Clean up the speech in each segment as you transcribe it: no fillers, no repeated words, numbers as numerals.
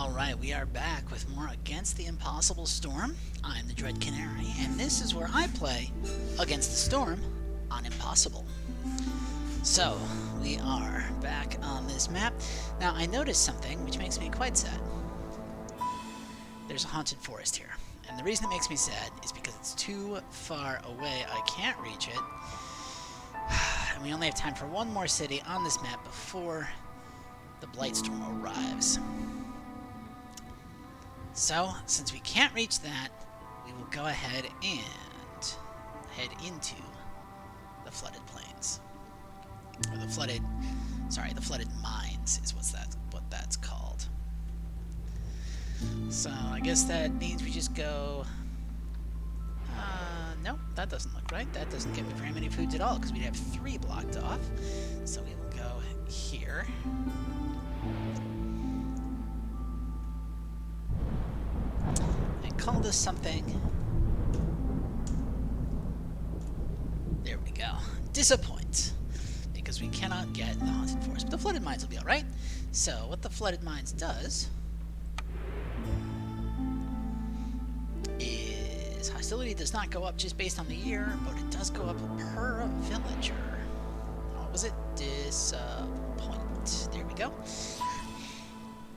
Alright, we are back with more Against the Impossible Storm. I'm the Dread Canary, and this is where I play Against the Storm on Impossible. So, we are back on this map. Now, I noticed something which makes me quite sad. There's a haunted forest here, and the reason it makes me sad is because it's too far away. I can't reach it, and we only have time for one more city on this map before the Blightstorm arrives. So, since we can't reach that, we will go ahead and head into the flooded plains. Or the flooded mines is what that's called. So, I guess that means we just go... no, that doesn't look right. That doesn't give me very many foods at all, because we'd have 3 blocked off. So we will go here. Call this something. There we go. Disappointe. Because we cannot get the haunted forest. But the flooded mines will be alright. So, what the flooded mines does is hostility does not go up just based on the year, but it does go up per villager. What was it? Disappointe. There we go.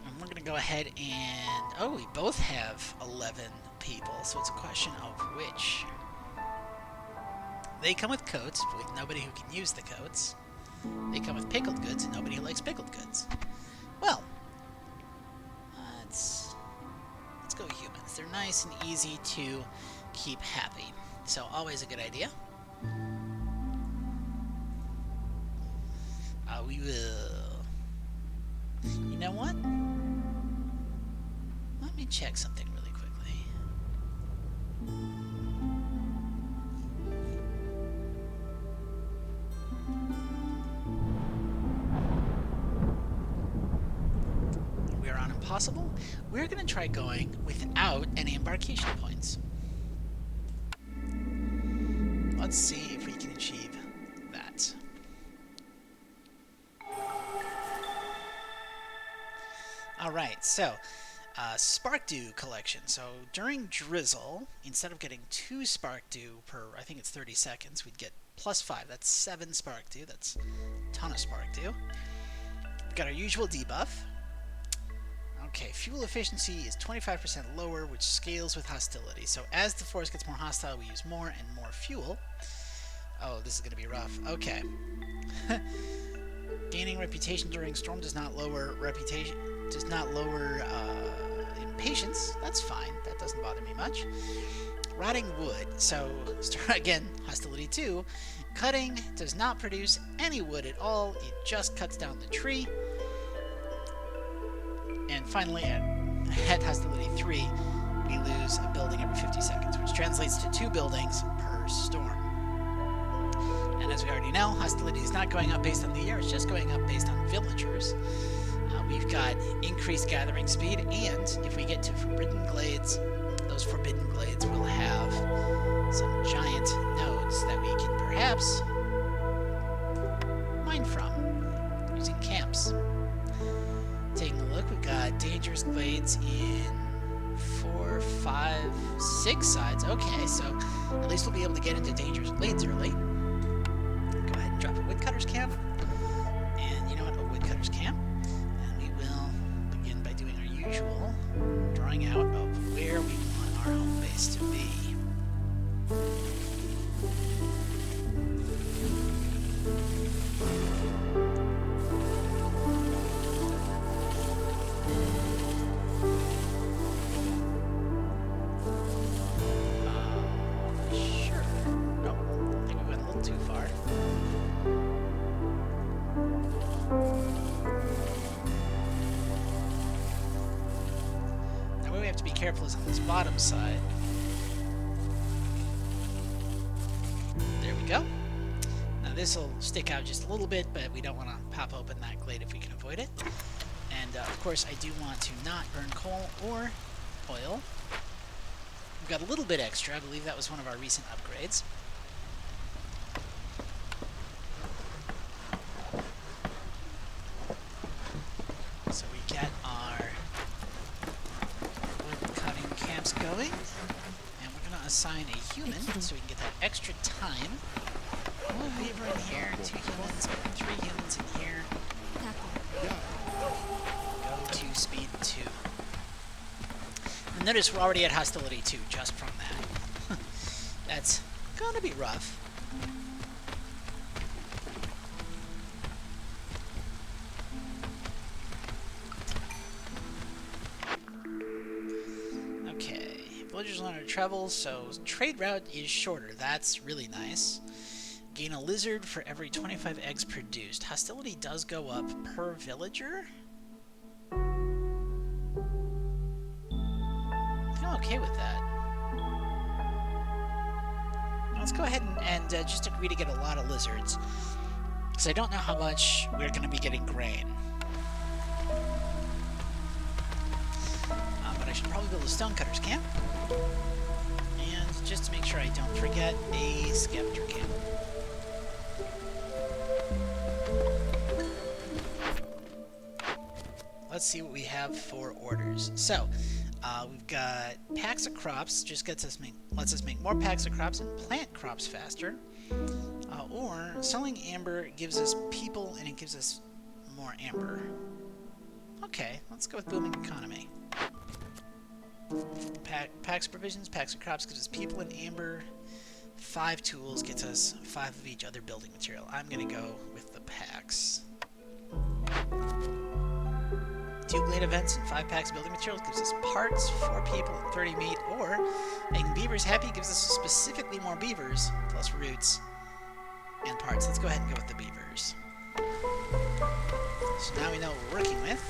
And we're going to go ahead and... Oh, we both have 11 people, so it's a question of which. They come with coats, but with nobody who can use the coats. They come with pickled goods, and nobody who likes pickled goods. Well, let's go humans. They're nice and easy to keep happy, so always a good idea. We will... You know what? Let me check something really quickly. We are on Impossible. We're going to try going without any embarkation points. Let's see if we can achieve that. Alright, so... Spark Dew collection. So during drizzle, instead of getting 2 Spark Dew per, I think it's 30 seconds, we'd get +5. That's 7 Spark Dew. That's a ton of Spark Dew. We've got our usual debuff. Okay, fuel efficiency is 25% lower, which scales with hostility. So as the forest gets more hostile, we use more and more fuel. Oh, this is going to be rough. Okay. Gaining reputation during storm does not lower impatience. That's fine. That doesn't bother me much. Rotting wood. So, again, hostility 2. Cutting does not produce any wood at all. It just cuts down the tree. And finally, at hostility 3, we lose a building every 50 seconds, which translates to 2 buildings per storm. And as we already know, hostility is not going up based on the year. It's just going up based on villagers. We've got increased gathering speed, and if we get to Forbidden Glades, those Forbidden Glades will have some giant nodes that we can perhaps mine from using camps. Taking a look, we've got Dangerous Glades in 4, 5, 6 sides. Okay, so at least we'll be able to get into Dangerous Glades early. Go ahead and drop a Woodcutter's camp. And you know what? A Woodcutter's camp. Usual drawing out of where we want our home base to be. Sure. Nope. I think we went a little too far. We have to be careful is on this bottom side. There we go. Now this will stick out just a little bit, but we don't want to pop open that glade if we can avoid it. And of course I do want to not burn coal or oil. We've got a little bit extra. I believe that was one of our recent upgrades. So we get our going. And we're going to assign a human so we can get that extra time. A beaver in here, 2 humans, 3 humans in here. Go to speed 2. And notice we're already at hostility 2 just from that. That's gonna be rough. Okay, villagers learn how to travel, so trade route is shorter. That's really nice. Gain a lizard for every 25 eggs produced. Hostility does go up per villager. I'm okay with that. Let's go ahead and just agree to get a lot of lizards. Because I don't know how much we're going to be getting grain. But I should probably build a stonecutter's camp. And just to make sure I don't forget, a scavenger camp. Let's see what we have for orders. So, we've got packs of crops, just lets us make more packs of crops and plant crops faster. Or selling amber gives us people and it gives us more amber. Okay, let's go with booming economy. Packs of provisions, packs of crops gives us people and amber. 5 tools gets us 5 of each other building material. I'm gonna go with the packs. 2 glade events and 5 packs of building materials gives us parts, 4 people, and 30 meat, or making beavers happy gives us specifically more beavers, plus roots and parts. Let's go ahead and go with the beavers. So now we know what we're working with.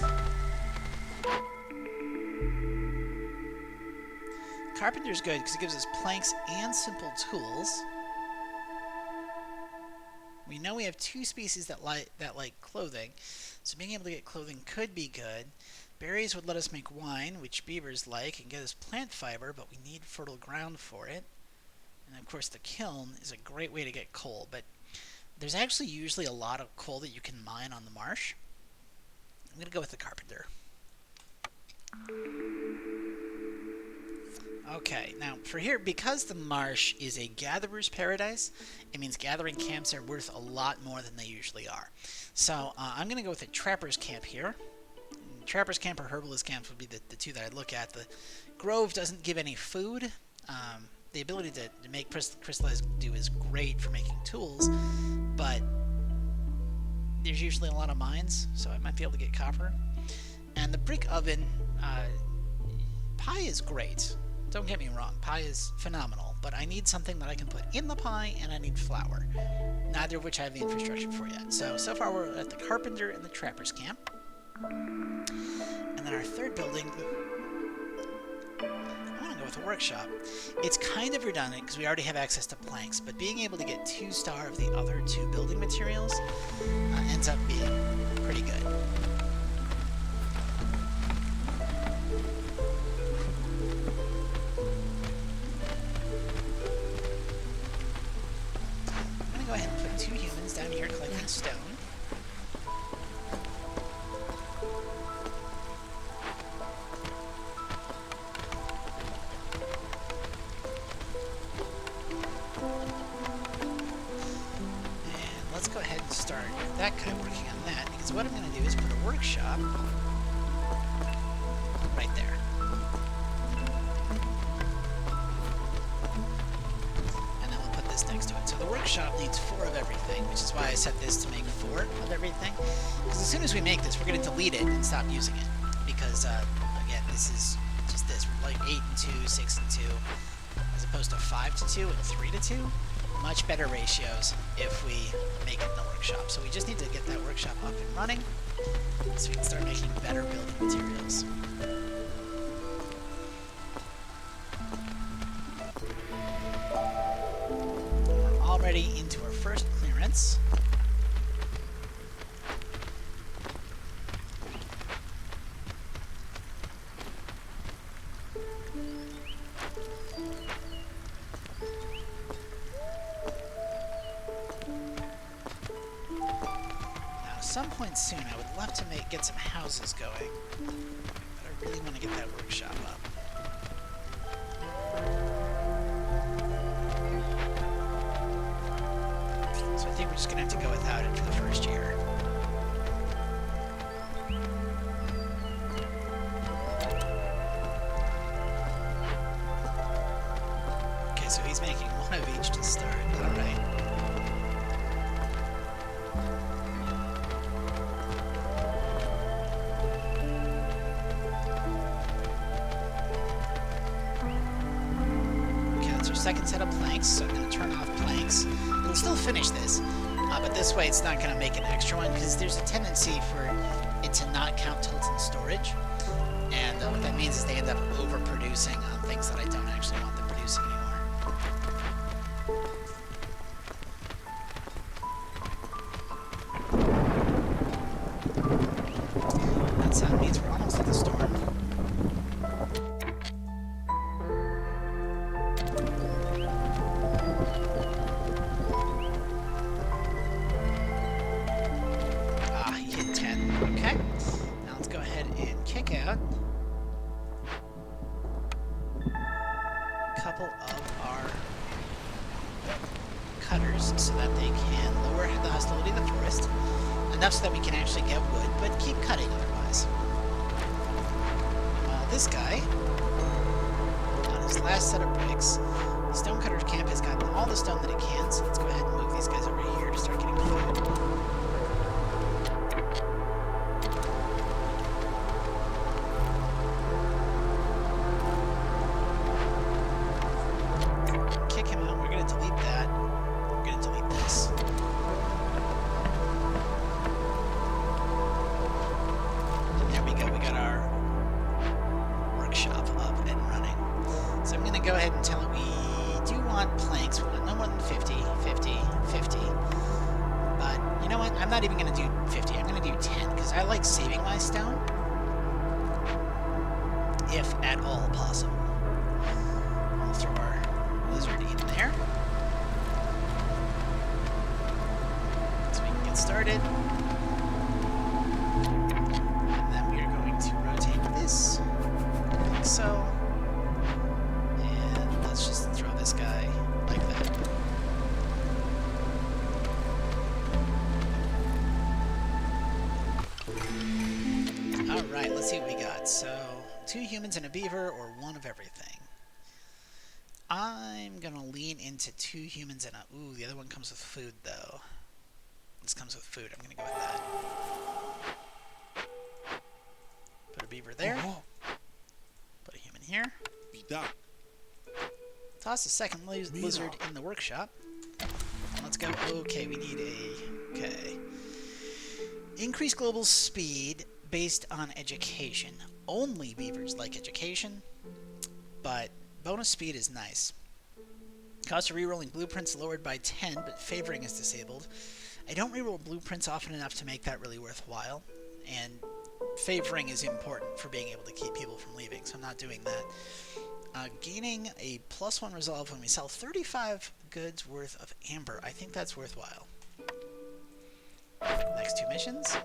Carpenter's good because it gives us planks and simple tools. We know we have 2 species that like clothing, so being able to get clothing could be good. Berries would let us make wine, which beavers like, and get us plant fiber, but we need fertile ground for it. And of course the kiln is a great way to get coal, but there's actually usually a lot of coal that you can mine on the marsh. I'm going to go with the carpenter. Okay, now for here, because the marsh is a gatherer's paradise, it means gathering camps are worth a lot more than they usually are. So I'm going to go with a trapper's camp here. Trapper's camp or herbalist camps would be the 2 that I'd look at. The grove doesn't give any food. The ability to make crystallized dew is great for making tools, but there's usually a lot of mines, so I might be able to get copper. And the brick oven, pie is great. Don't get me wrong, pie is phenomenal, but I need something that I can put in the pie, and I need flour. Neither of which I have the infrastructure for yet. So far we're at the carpenter and the trapper's camp. And then our third building, I want to go with a workshop. It's kind of redundant because we already have access to planks, but being able to get 2-star of the other 2 building materials ends up being pretty good. Go ahead and put 2 humans down here collecting stone. And let's go ahead and start that guy working on that, because what I'm going to do is put a workshop right there. Next to it. So the workshop needs 4 of everything, which is why I set this to make 4 of everything. Because as soon as we make this, we're going to delete it and stop using it. Because, again, this is just this. We're like 8 and 2, 6 and 2, as opposed to 5 to 2 and 3 to 2. Much better ratios if we make it in the workshop. So we just need to get that workshop up and running so we can start making better building materials. Already into our first clearance. Now, at some point soon, I would love to get some houses going, but I really want to get that workshop up. Okay, so he's making one of each to start. Alright. Okay, that's our second set of planks, so I'm going to turn off planks. It'll still finish this, but this way it's not going to make an extra one, because there's a tendency for it to not count till it's in storage. And what that means is they end up overproducing on things that I don't actually want them producing anymore. That sound means we're almost at the storm. Ah, he hit 10. Okay. Now let's go ahead and kick out a couple of our cutters so that they can lower the hostility of the forest. Enough so that we can actually get wood, but keep cutting otherwise. This guy, on his last set of bricks, the stonecutter camp has gotten all the stone that it can, so let's go ahead and move these guys over here to start getting food. Kick him out. We're going to delete that. We're going to delete this. And there we go. We got our workshop up and running. So I'm going to go ahead and tell it we do want planks. We want no more than 50, 50, 50. But you know what? I'm not even going to do 50. I'm going to do 10 because I like saving my stone, if at all possible. We'll throw our lizard in there so we can get started. And then we are going to rotate this like so. And let's just throw this guy like that. Alright, let's see what we got. So, 2 humans and a beaver, or 1 of everything. I'm gonna lean into 2 humans and a... Ooh, the other one comes with food, though. This comes with food. I'm gonna go with that. Put a beaver there. Put a human here. Toss a second lizard in the workshop. And let's go. Okay, we need a... Okay. Increase global speed based on education. Only beavers like education, but bonus speed is nice. Cost of rerolling blueprints lowered by 10, but favoring is disabled. I don't reroll blueprints often enough to make that really worthwhile, and favoring is important for being able to keep people from leaving, so I'm not doing that. Gaining a +1 resolve when we sell 35 goods worth of amber. I think that's worthwhile. Next 2 missions.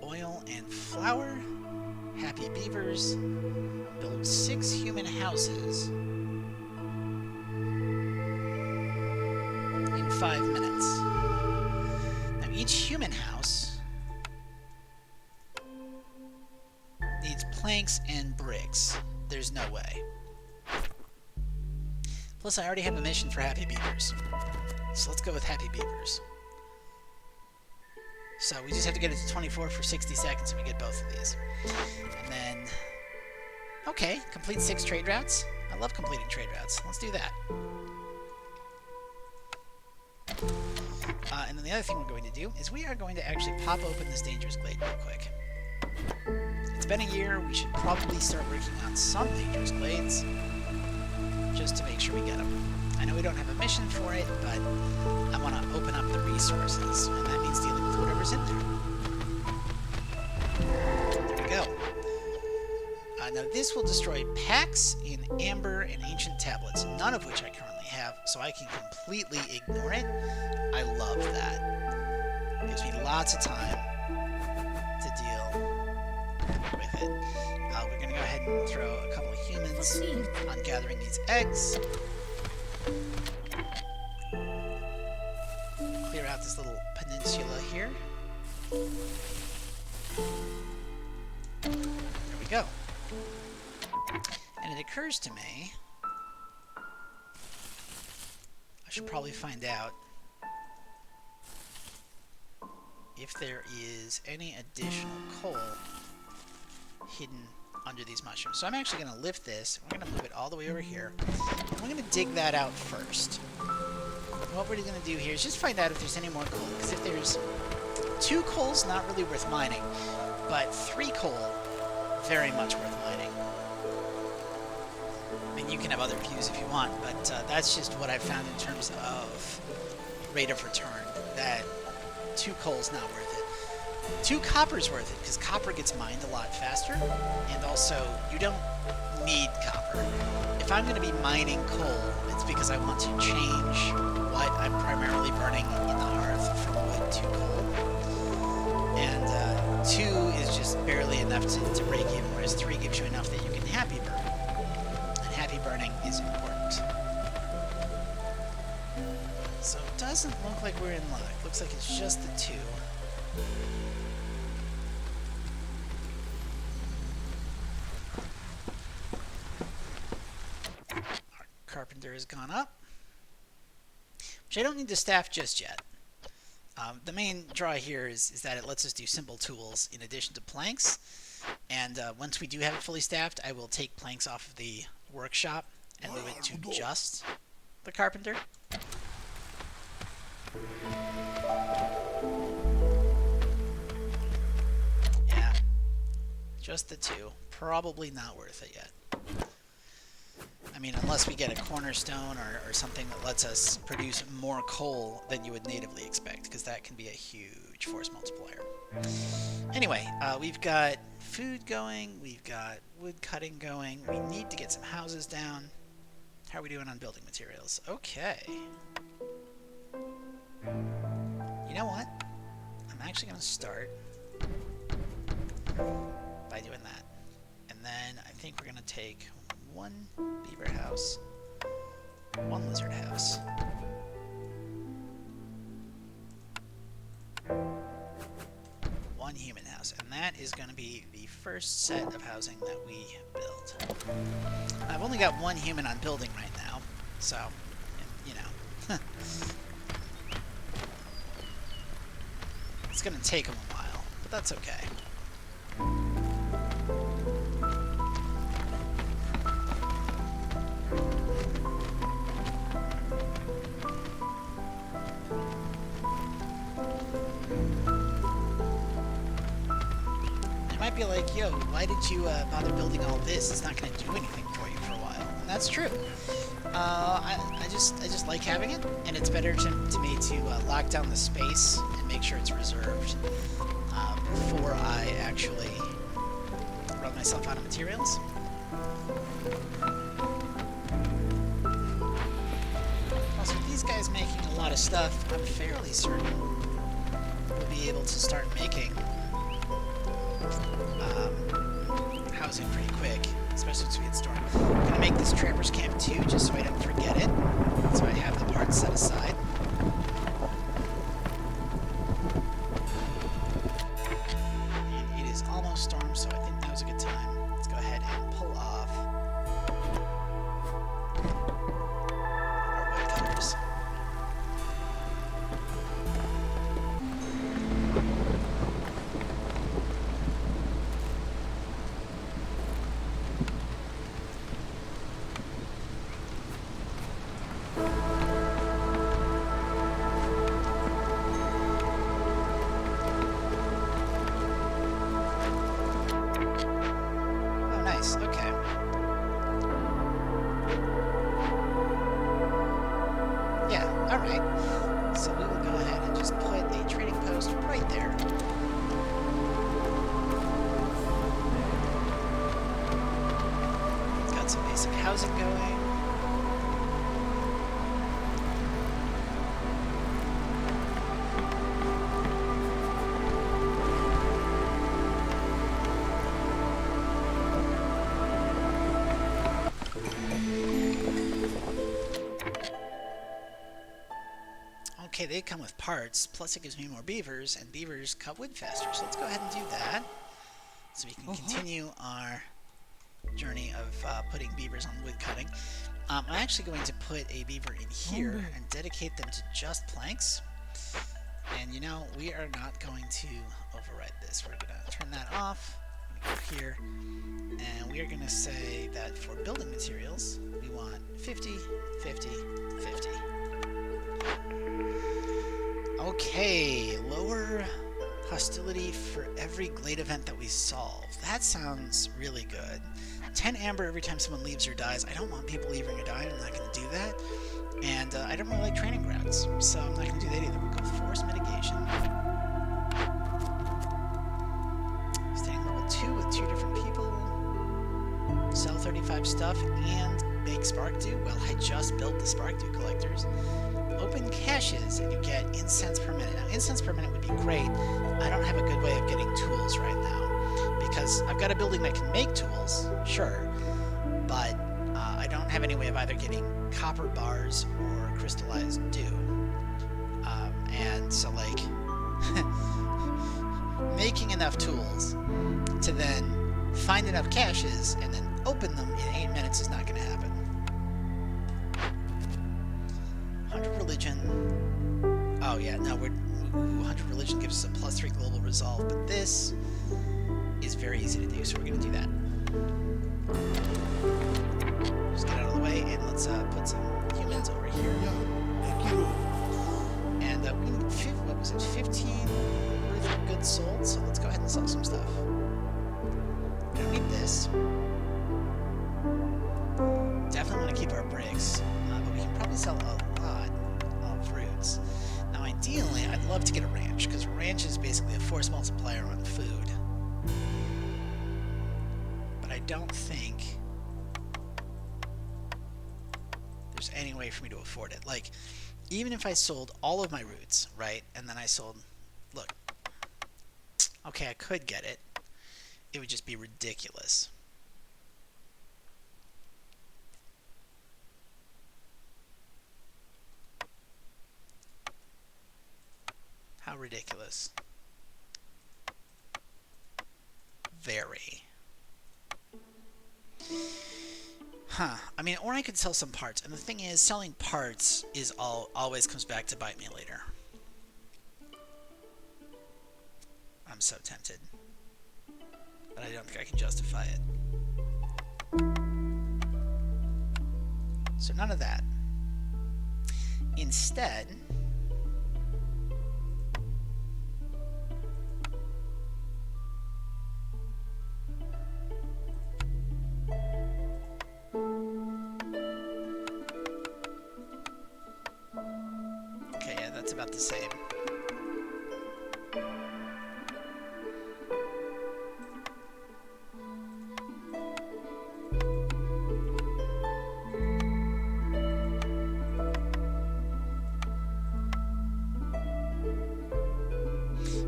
Oil and flour. Happy beavers. Build 6 human houses in 5 minutes. Now each human house needs planks and bricks. There's no way. Plus I already have a mission for happy beavers. So let's go with happy beavers. So we just have to get it to 24 for 60 seconds and we get both of these. And then... Okay, complete 6 trade routes. I love completing trade routes. Let's do that. And then the other thing we're going to do is we are going to actually pop open this dangerous glade real quick. It's been a year. We should probably start working on some dangerous glades just to make sure we get them. I know we don't have a mission for it, but I want to open up the resources, and that means dealing with whatever's in there. There we go. Now this will destroy packs in amber and ancient tablets, none of which I currently have, so I can completely ignore it. I love that. It gives me lots of time to deal with it. We're going to go ahead and throw a couple of humans on gathering these eggs. Clear out this little peninsula here. There we go. And it occurs to me should probably find out if there is any additional coal hidden under these mushrooms. So I'm actually going to lift this. We're going to move it all the way over here. And we're going to dig that out first. And what we're going to do here is just find out if there's any more coal. Because if there's 2 coal's not really worth mining, but 3 coal, very much worth mining. I mean, you can have other views if you want, but that's just what I've found in terms of rate of return, that 2 coal's not worth it. 2 copper's worth it, because copper gets mined a lot faster, and also, you don't need copper. If I'm going to be mining coal, it's because I want to change what I'm primarily burning in the hearth from wood to coal. And 2 is just barely enough to break even, whereas 3 gives you enough that you can happy burn. And happy burning is important. So it doesn't look like we're in luck. Looks like it's just the 2. Our carpenter has gone up, which I don't need to staff just yet. The main draw here is that it lets us do simple tools in addition to planks. And once we do have it fully staffed, I will take planks off of the workshop and move it to just the carpenter. Yeah, just the 2. Probably not worth it yet. I mean, unless we get a cornerstone or something that lets us produce more coal than you would natively expect, because that can be a huge force multiplier. Anyway, we've got food going, we've got wood cutting going, we need to get some houses down. How are we doing on building materials? Okay. You know what? I'm actually going to start by doing that. And then I think we're going to take 1 beaver house, 1 lizard house, 1 human house, and that is going to be the first set of housing that we build. I've only got 1 human on building right now, so, you know, it's going to take him a while, but that's okay. Might be like, yo, why did you bother building all this? It's not going to do anything for you for a while. And that's true. I just like having it, and it's better to me to lock down the space and make sure it's reserved before I actually run myself out of materials. Also, with these guys making a lot of stuff, I'm fairly certain we'll be able to start making housing pretty quick, especially once we get storm. I'm going to make this trapper's camp too, just so I don't forget it. So I have the parts set aside. And it is almost storm, so I think now's a good time. Let's go ahead and pull off our wood cutters. Okay. Yeah, alright. So we will go ahead and just put a trading post right there. It's got some basic housing going. Okay, they come with parts, plus it gives me more beavers, and beavers cut wood faster. So let's go ahead and do that, so we can continue our journey of putting beavers on wood cutting. I'm actually going to put a beaver in here and dedicate them to just planks. And you know, we are not going to override this. We're going to turn that off. Go here. And we are going to say that for building materials, we want 50, 50, 50. Okay, lower hostility for every glade event that we solve. That sounds really good. 10 amber every time someone leaves or dies. I don't want people leaving or dying. I'm not going to do that. And I don't really like training grounds, so I'm not going to do that either. We'll go with force mitigation. Staying level 2 with 2 different people. Sell 35 stuff and make spark dew. Well, I just built the spark dew collectors. Open caches and you get incense per minute. Now, incense per minute would be great. I don't have a good way of getting tools right now because I've got a building that can make tools, sure, but I don't have any way of either getting copper bars or crystallized dew. And so, like, making enough tools to then find enough caches and then open them in 8 minutes is not going to happen. 100 religion. Oh yeah, no, 100 religion gives us a +3 global resolve, but this is very easy to do, so we're going to do that. Just get out of the way, and let's put some humans over here. And we need, what was it, 15 worth of goods sold, so let's go ahead and sell some stuff. We don't need this. Definitely want to keep our bricks, but we can probably sell a lot of roots. Now, ideally, I'd love to get a ranch, because a ranch is basically a force multiplier on food. But I don't think there's any way for me to afford it. Like, even if I sold all of my roots, right, and then I sold, look, okay, I could get it. It would just be ridiculous. How ridiculous. Very. Huh. I mean, or I could sell some parts. And the thing is, selling parts is always comes back to bite me later. I'm so tempted. But I don't think I can justify it. So none of that. Instead, okay, yeah, that's about the same.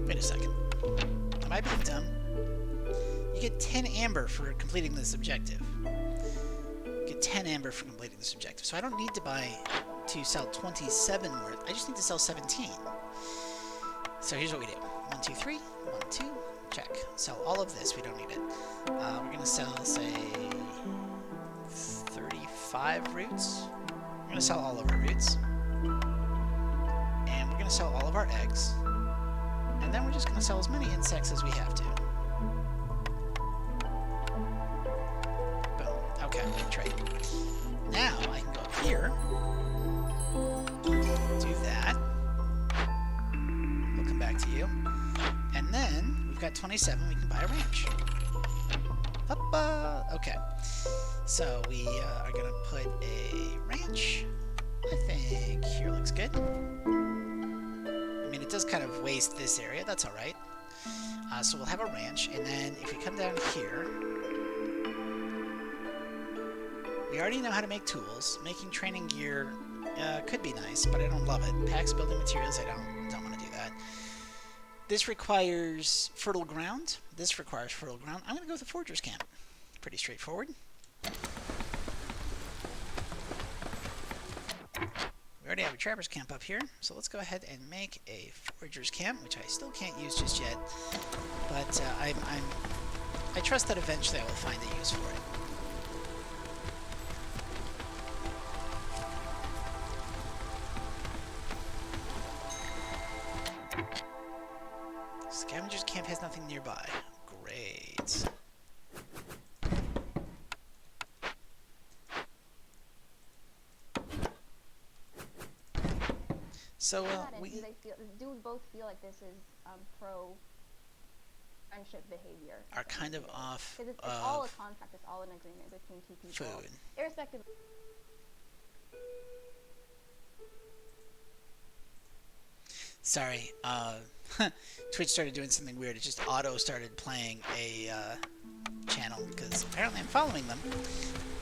Wait a second. Am I being dumb? You get 10 amber for completing this objective. You get 10 amber for completing this objective. So I don't need to sell 27 worth. I just need to sell 17. So here's what we do. 1, 2, 3. 1, 2. Check. Sell all of this. We don't need it. We're going to sell, say, 35 roots. We're going to sell all of our roots. And we're going to sell all of our eggs. And then we're just going to sell as many insects as we have to. Boom. Okay, trade. Now I can go up here. Do that. We'll come back to you. And then we've got 27. We can buy a ranch. Hoppa! Okay. So we are going to put a ranch. I think here looks good. I mean, it does kind of waste this area. That's all right. So we'll have a ranch, and then if we come down here, we already know how to make tools. Making training gear could be nice, but I don't love it. Packs, building materials, I don't want to do that. This requires fertile ground. This requires fertile ground. I'm going to go with the forger's camp. Pretty straightforward. We already have a trapper's camp up here, so let's go ahead and make a forager's camp, which I still can't use just yet, but I trust that eventually I will find a use for it. nothing nearby. Great. So do we both feel like this is pro friendship behavior? Are kind of off because it's all a contract. It's all an agreement between two people. Food. Irrespective. Sorry, Twitch started doing something weird. It just auto started playing a channel because apparently I'm following them,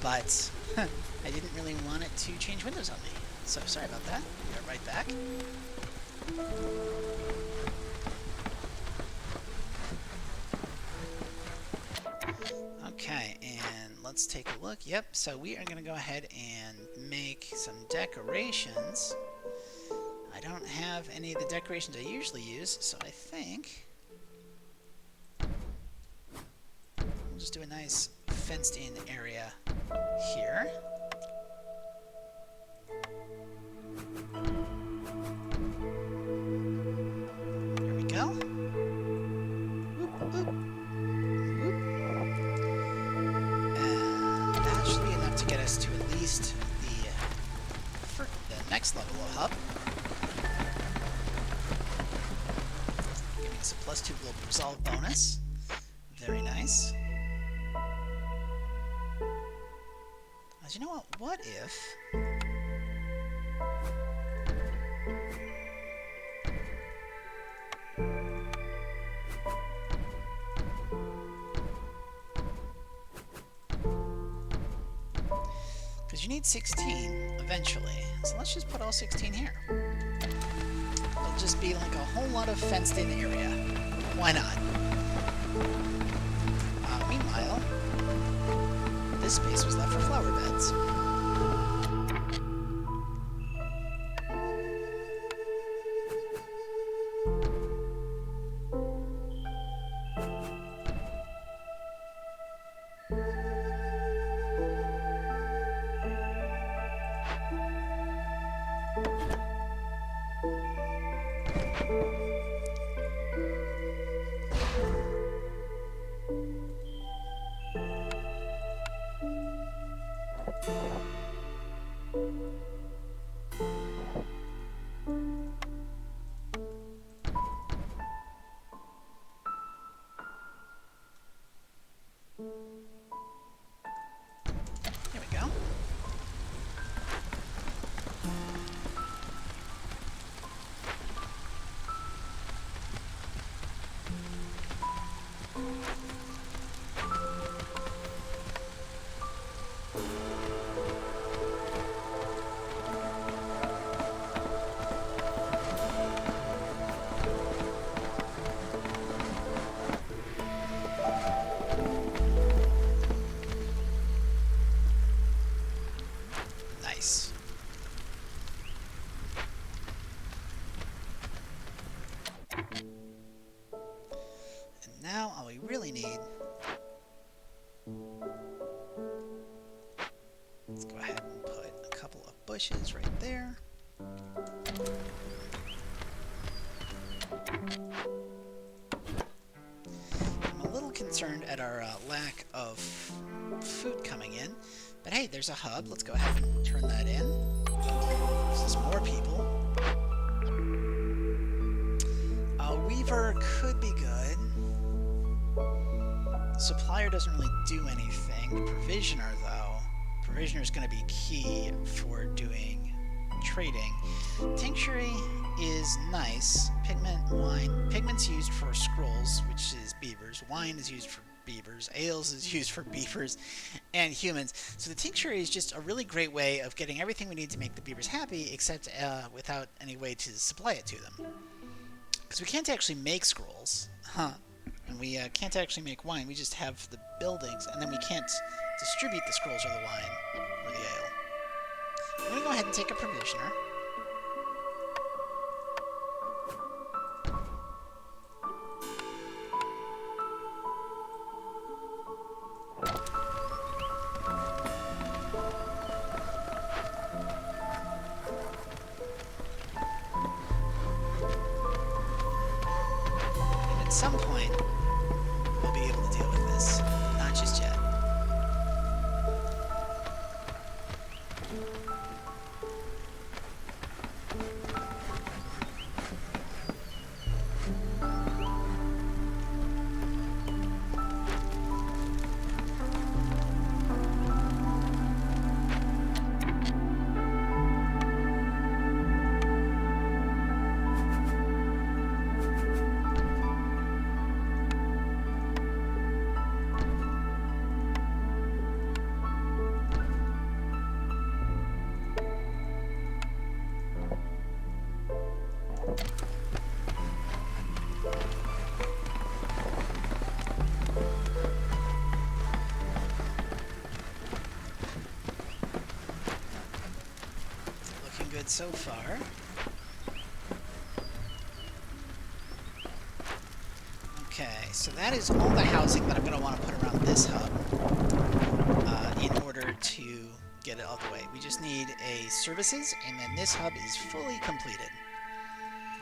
but I didn't really want it to change windows on me. So sorry about that. We are right back. Okay, and let's take a look. Yep, so we are going to go ahead and make some decorations. I don't have any of the decorations I usually use, so I think we'll just do a nice fenced-in area here. There we go. Whoop, whoop. Whoop. And that should be enough to get us to at least the next level of hub. Giving us a +2 global resolve bonus. Very nice. You know what? What if... Because you need 16 eventually. So let's just put all 16 here. It'll just be like a whole lot of fenced-in area. Why not? Meanwhile, this space was left for flower beds. There we go. Nice. And now all we really need... Let's go ahead and put a couple of bushes right there. I'm a little concerned at our lack of food coming in. But hey, there's a hub. Let's go ahead and turn that in. This is more people. A weaver could be good. Supplier doesn't really do anything. Provisioner, though. Provisioner is going to be key for doing trading. Tinctury is nice. Pigment, wine. Pigment's used for scrolls, which is beavers. Wine is used for beavers. Ales is used for beavers and humans. So the tinctury is just a really great way of getting everything we need to make the beavers happy, except without any way to supply it to them. Because we can't actually make scrolls. And we can't actually make wine. We just have the buildings, and then we can't distribute the scrolls or the wine or the ale. I'm going to go ahead and take a provisioner. At some point, good so far. Okay, so that is all the housing that I'm going to want to put around this hub in order to get it all the way. We just need a services, and then this hub is fully completed.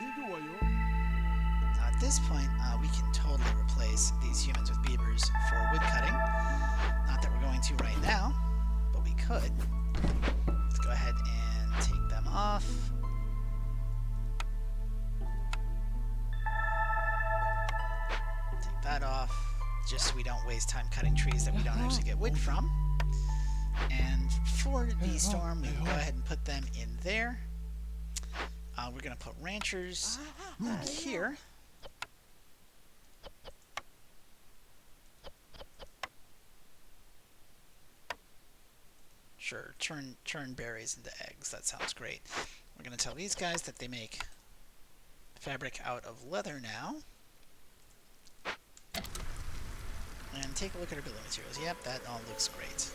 Now at this point, we can totally replace these humans with beavers for wood cutting. Not that we're going to right now, but we could. Let's go ahead and take them off. Take that off, just so we don't waste time cutting trees that we don't actually get wood from. And for the storm, we will go ahead and put them in there. We're going to put ranchers here. Sure, turn berries into eggs. That sounds great. We're going to tell these guys that they make fabric out of leather now. And take a look at our building materials. Yep, that all looks great.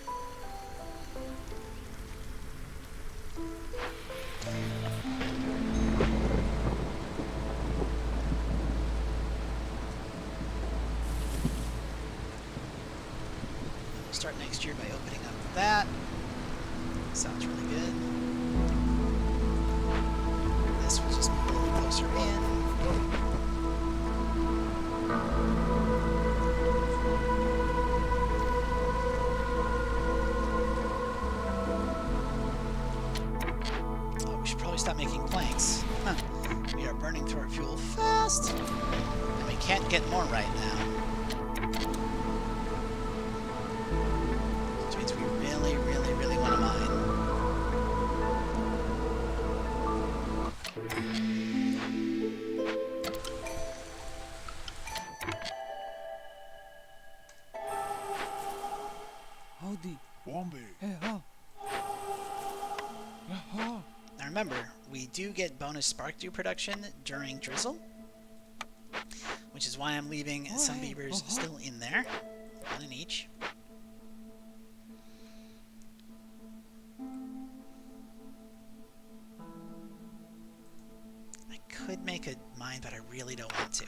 We'll start next year by opening up that. Sounds really good. This will just move a little closer in. Stop making planks. Huh. We are burning through our fuel fast, and we can't get more right now. Which means we really, really, really want to mine. Howdy. Wombi. Hey, how? Now remember, we do get bonus spark dew production during drizzle, which is why I'm leaving some beavers still in there, one in each. I could make a mine, but I really don't want to.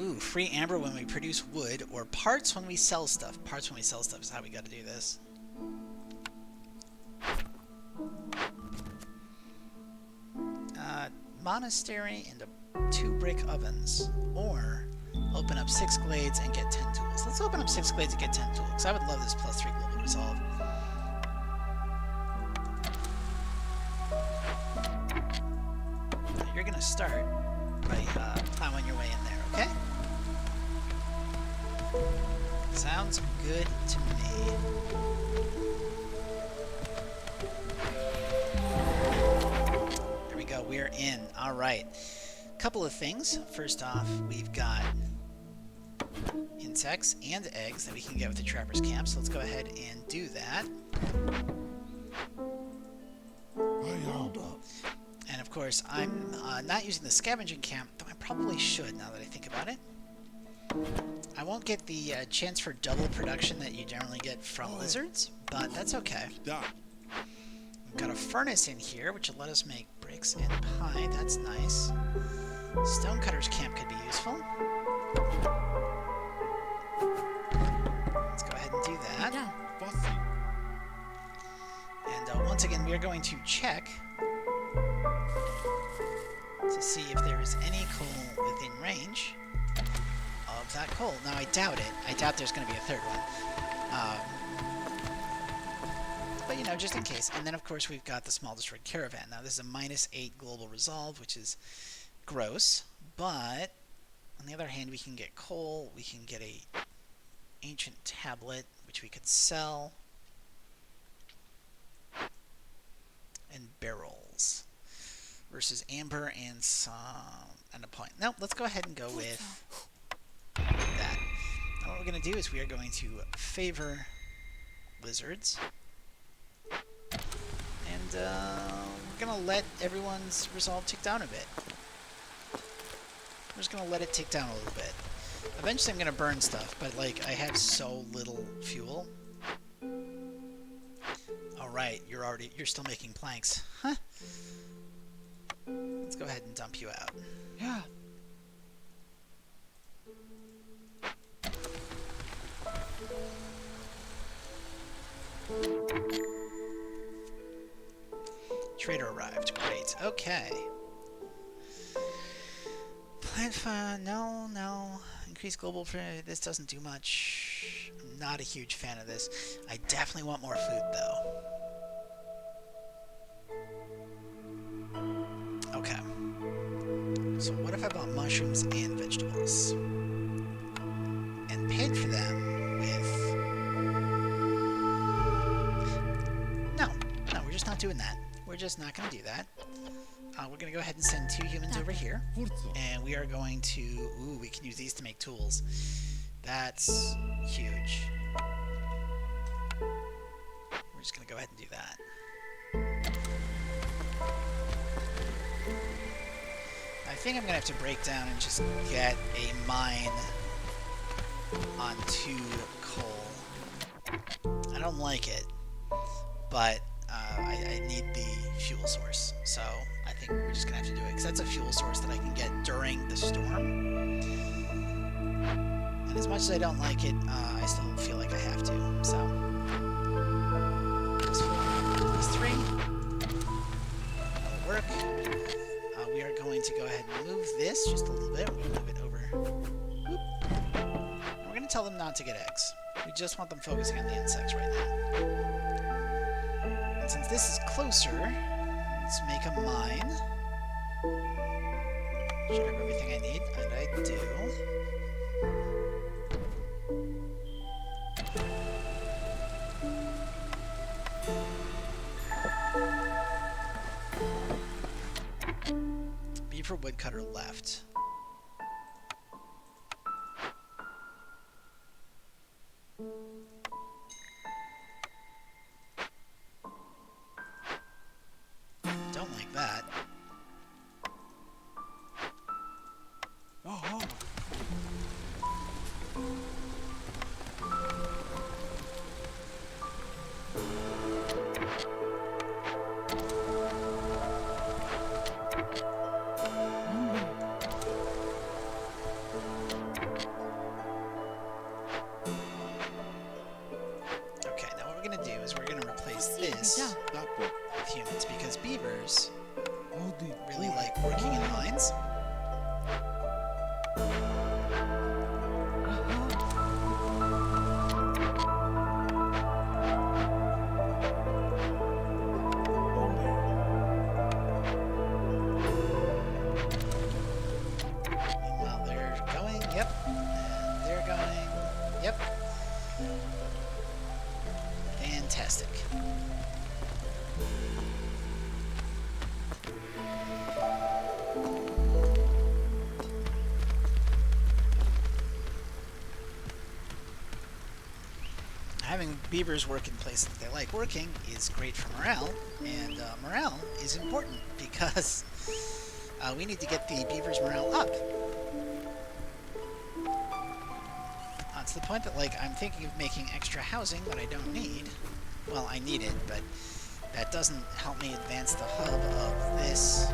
Ooh, free amber when we produce wood, or parts when we sell stuff. Parts when we sell stuff is how we gotta do this. Monastery and 2 brick ovens, or open up 6 glades and get 10 tools. Let's open up 6 glades and get 10 tools, because I would love this +3 global resolve. Now you're going to start by plowing your way in there, okay? Sounds good to me. We're in. All right. Couple of things. First off, we've got insects and eggs that we can get with the trapper's camp. So let's go ahead and do that. And of course, I'm not using the scavenging camp, though I probably should now that I think about it. I won't get the chance for double production that you generally get from lizards, but that's okay. We've got a furnace in here, which will let us make bricks and pie. That's nice. Stonecutter's camp could be useful. Let's go ahead and do that. And once again, we are going to check to see if there is any coal within range of that coal. Now, I doubt it. I doubt there's going to be a third one. But, you know, just in case. And then, of course, we've got the small destroyed caravan. Now, this is a -8 global resolve, which is gross. But, on the other hand, we can get coal. We can get a ancient tablet, which we could sell. And barrels. Versus amber and a point. No, let's go ahead and go with that. Now, what we're going to do is we are going to favor lizards. And we're going to let everyone's resolve tick down a bit. We're just going to let it tick down a little bit. Eventually I'm going to burn stuff, but like I have so little fuel. right, you're still making planks. Huh? Let's go ahead and dump you out. Yeah. Trader arrived. Great. Okay. Plant fund. No, no. Increase global. This doesn't do much. I'm not a huge fan of this. I definitely want more food, though. Okay. So what if I bought mushrooms and vegetables? And paid for them with... No. No, we're just not doing that. We're just not going to do that. We're going to go ahead and send 2 humans over here. And we are going to... Ooh, we can use these to make tools. That's huge. We're just going to go ahead and do that. I think I'm going to have to break down and just get a mine onto coal. I don't like it, but I need the fuel source. So I think we're just going to have to do it, because that's a fuel source that I can get during the storm. And as much as I don't like it, I still feel like I have to. So these 3 will work. We are going to go ahead and move this just a little bit. We'll move it over. Whoop. And we're going to tell them not to get eggs. We just want them focusing on the insects right now. And since this is closer, let's make a mine. Should have everything I need, and I do. For woodcutter left. Don't like that. Oh. This with humans, because beavers really like working in mines. Meanwhile, they're going, yep, and they're going, yep. Fantastic. Having beavers work in places that they like working is great for morale, and morale is important because we need to get the beavers' morale up. To the point that, like, I'm thinking of making extra housing that I don't need. Well, I need it, but that doesn't help me advance the hub of this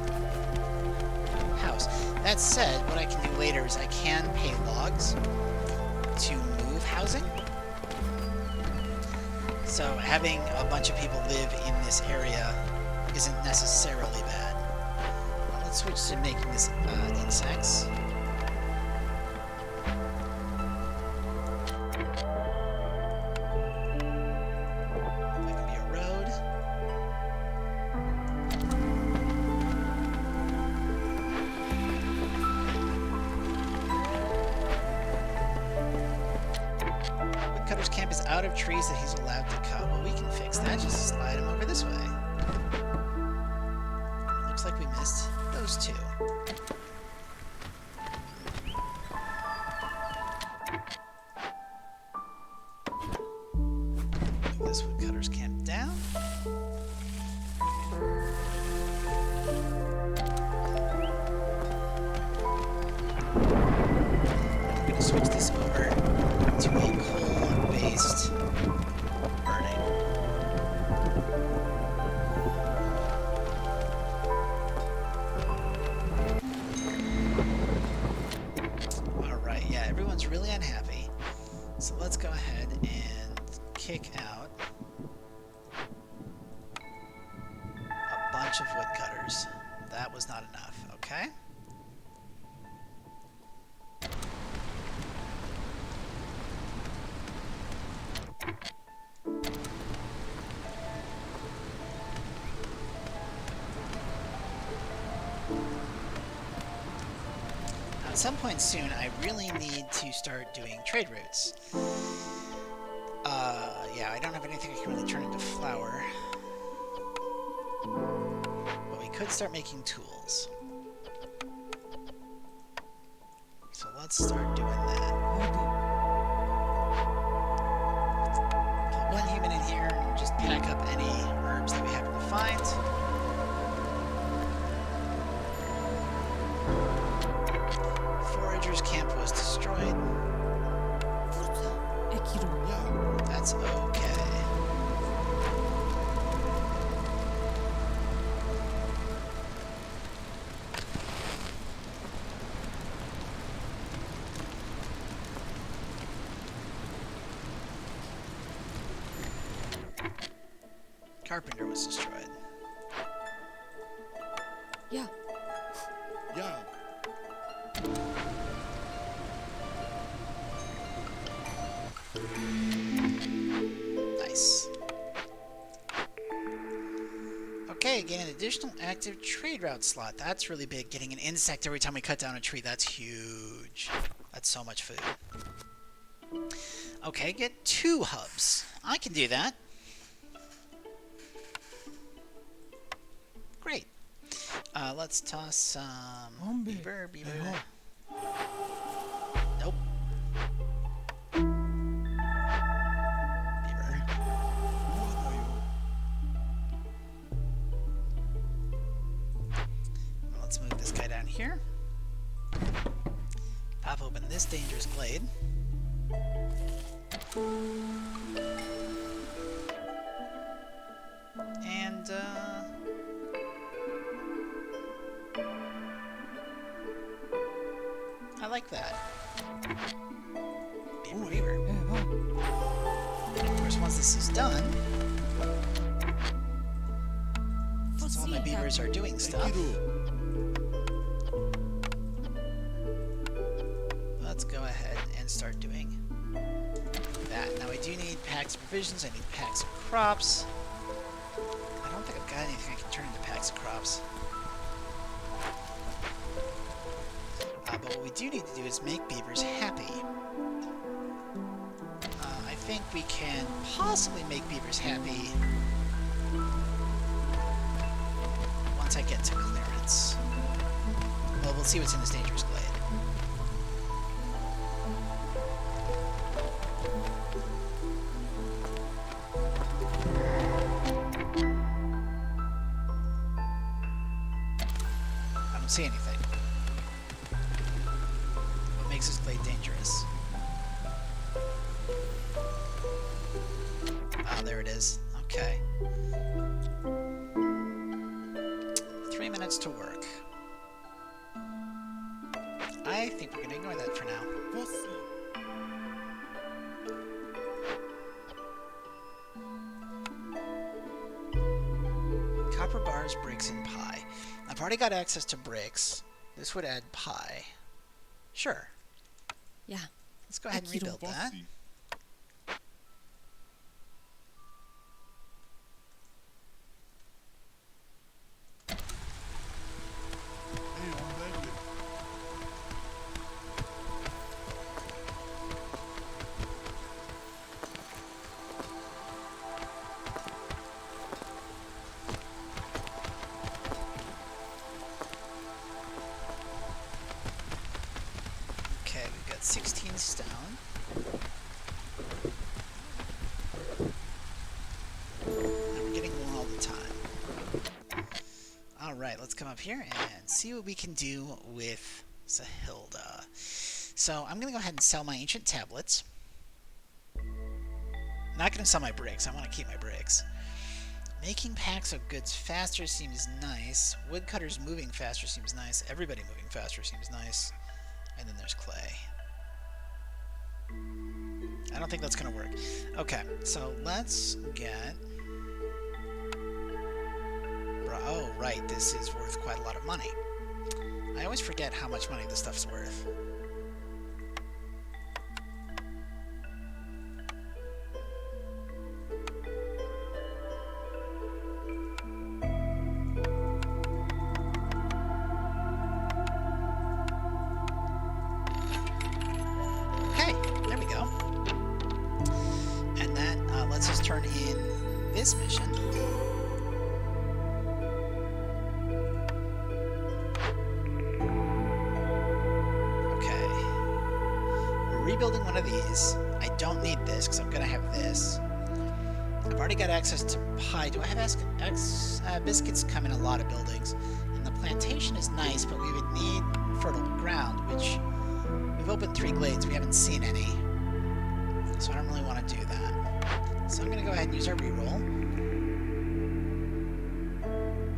house. That said, what I can do later is I can pay logs to move housing. So having a bunch of people live in this area isn't necessarily bad. Well, let's switch to making this insects. Camp is out of trees that he's allowed to cut. Well, we can fix that. Just slide him over this way. Looks like we missed those 2. Move this woodcutter's camp down. We're going to switch this over to a coal-based burning. kick out a bunch of woodcutters. That was not enough, okay? At some point soon, I really need to start doing trade routes. Yeah, I don't have anything I can really turn into flour. But we could start making tools. So let's start doing that. Put one human in here and just pack up any herbs that we happen to find. Forager's camp was destroyed. That's okay. Carpenter was destroyed. Yeah. Yeah. Nice. Okay, gain an additional active trade route slot. That's really big. Getting an insect every time we cut down a tree. That's huge. That's so much food. Okay, get 2 hubs. I can do that. Great. Let's toss some beaver. Nope. Beaver. Let's move this guy down here. Pop open this dangerous glade. And, I like that. Beaver. Of course, once this is done, since all my beavers are doing stuff, let's go ahead and start doing that. Now I do need packs of provisions, I need packs of crops. I don't think I've got anything I can turn into packs of crops. But what we do need to do is make beavers happy. I think we can possibly make beavers happy once I get to clearance. Well, we'll see what's in this dangerous glade. I don't see anything. What makes this glade dangerous? Ah, there it is. Okay. 3 minutes to work. I think we're going to ignore that for now. Copper bars, bricks, and pie. I've already got access to bricks. This would add pie. Sure. Yeah. Let's go ahead and rebuild that. Okay, we've got 16 stone. And we're getting one all the time. Alright, let's come up here and see what we can do with Sahilda. So I'm going to go ahead and sell my ancient tablets. Not going to sell my bricks. I want to keep my bricks. Making packs of goods faster seems nice. Woodcutters moving faster seems nice. Everybody moving faster seems nice. And then there's clay. I don't think that's gonna work. Okay, so let's get... Oh, right, this is worth quite a lot of money. I always forget how much money this stuff's worth. Okay, there we go. And that lets us turn in this mission. Rebuilding one of these. I don't need this because I'm going to have this. I've already got access to pie. Do I have biscuits come in a lot of buildings? And the plantation is nice, but we would need fertile ground, which we've opened 3 glades. We haven't seen any. So I don't really want to do that. So I'm going to go ahead and use our reroll.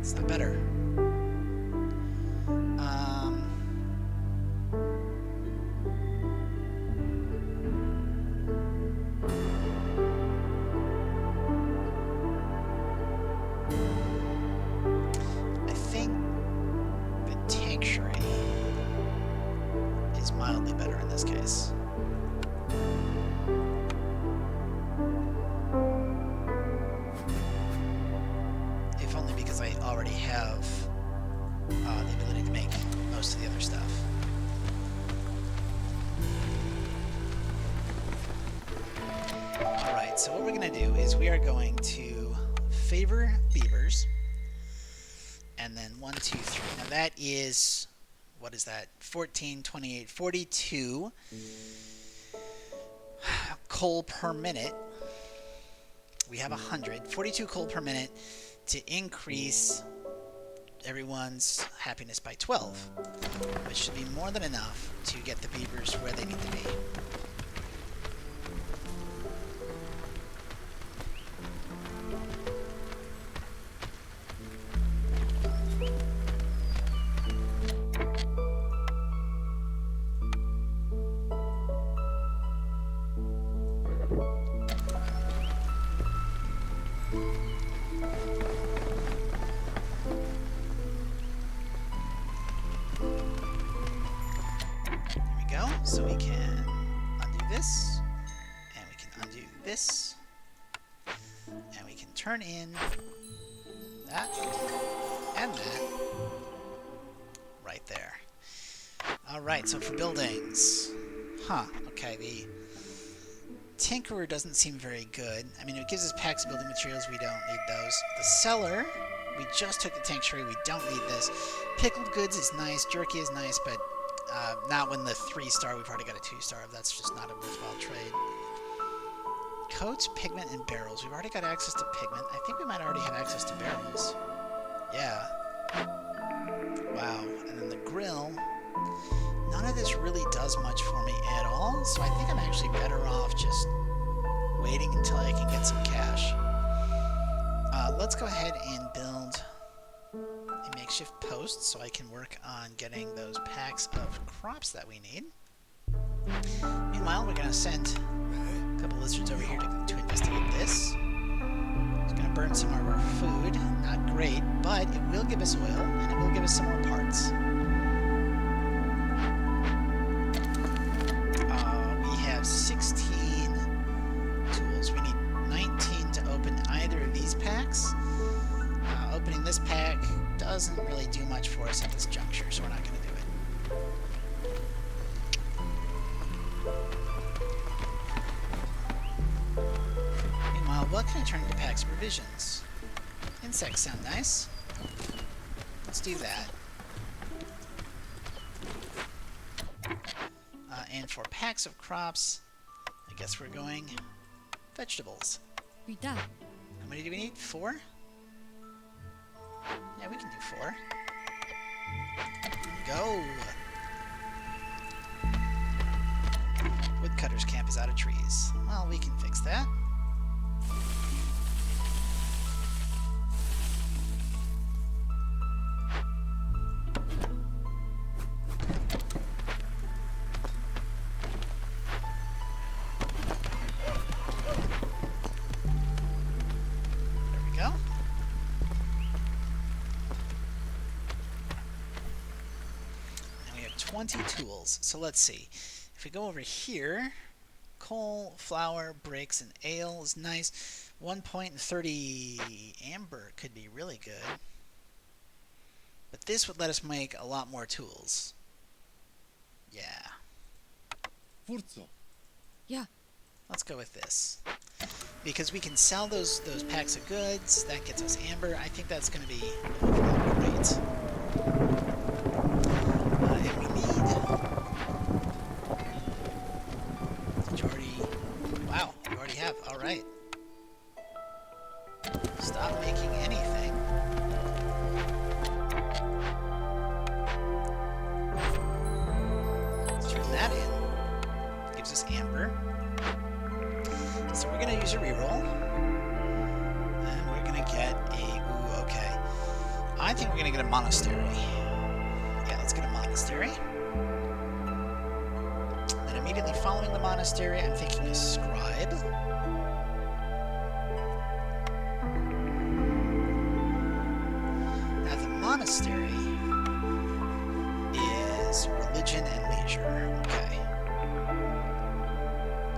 It's not better. Mildly better in this case. If only because I already have the ability to make most of the other stuff. Alright, so what we're going to do is we are going to favor beavers. And then 1, 2, 3. Now that is... What is that? 14, 28, 42 coal per minute. We have 100. 42 coal per minute to increase everyone's happiness by 12, which should be more than enough to get the beavers where they need to be. So we can undo this, and we can undo this, and we can turn in that, and that, right there. Alright, so for buildings, okay, the Tinkerer doesn't seem very good. I mean, it gives us packs of building materials, we don't need those. The Cellar, we just took the Sanctuary, we don't need this. Pickled Goods is nice, Jerky is nice, but not when the 3-star, we've already got a 2-star. That's just not a worthwhile trade. Coats, pigment, and barrels. We've already got access to pigment. I think we might already have access to barrels. Yeah. Wow. And then the grill. None of this really does much for me at all, so I think I'm actually better off just waiting until I can get some cash. Let's go ahead and build a makeshift post so I can work on getting those packs of crops that we need. Meanwhile, we're going to send a couple lizards over here to investigate this. It's going to burn some of our food. Not great, but it will give us oil, and it will give us some more parts. We have 16 tools. We need 19 to open either of these packs. Opening this pack doesn't really do much for us at this juncture, so we're not going to do it. Meanwhile, what can I turn into packs of provisions? Insects sound nice. Let's do that. And for packs of crops, I guess we're going vegetables. Rita. How many do we need? 4? Yeah, we can do 4. Go! Woodcutter's camp is out of trees. Well, we can fix that. 20 tools. So let's see. If we go over here, coal, flour, bricks, and ale is nice. 1 point and 30 amber could be really good. But this would let us make a lot more tools. Yeah. Forza. Yeah. Let's go with this. Because we can sell those packs of goods. That gets us amber. I think that's going to be overall great. And we need... Did you already... Wow, you already have. Alright. Stop making anything. Let's turn that in. Gives us amber. So we're going to use a reroll. And we're going to get a... Ooh, okay. I think we're going to get a monastery. Yeah, let's get a monastery. Then immediately following the monastery, I'm thinking a scribe. Now the monastery is religion and leisure. Okay.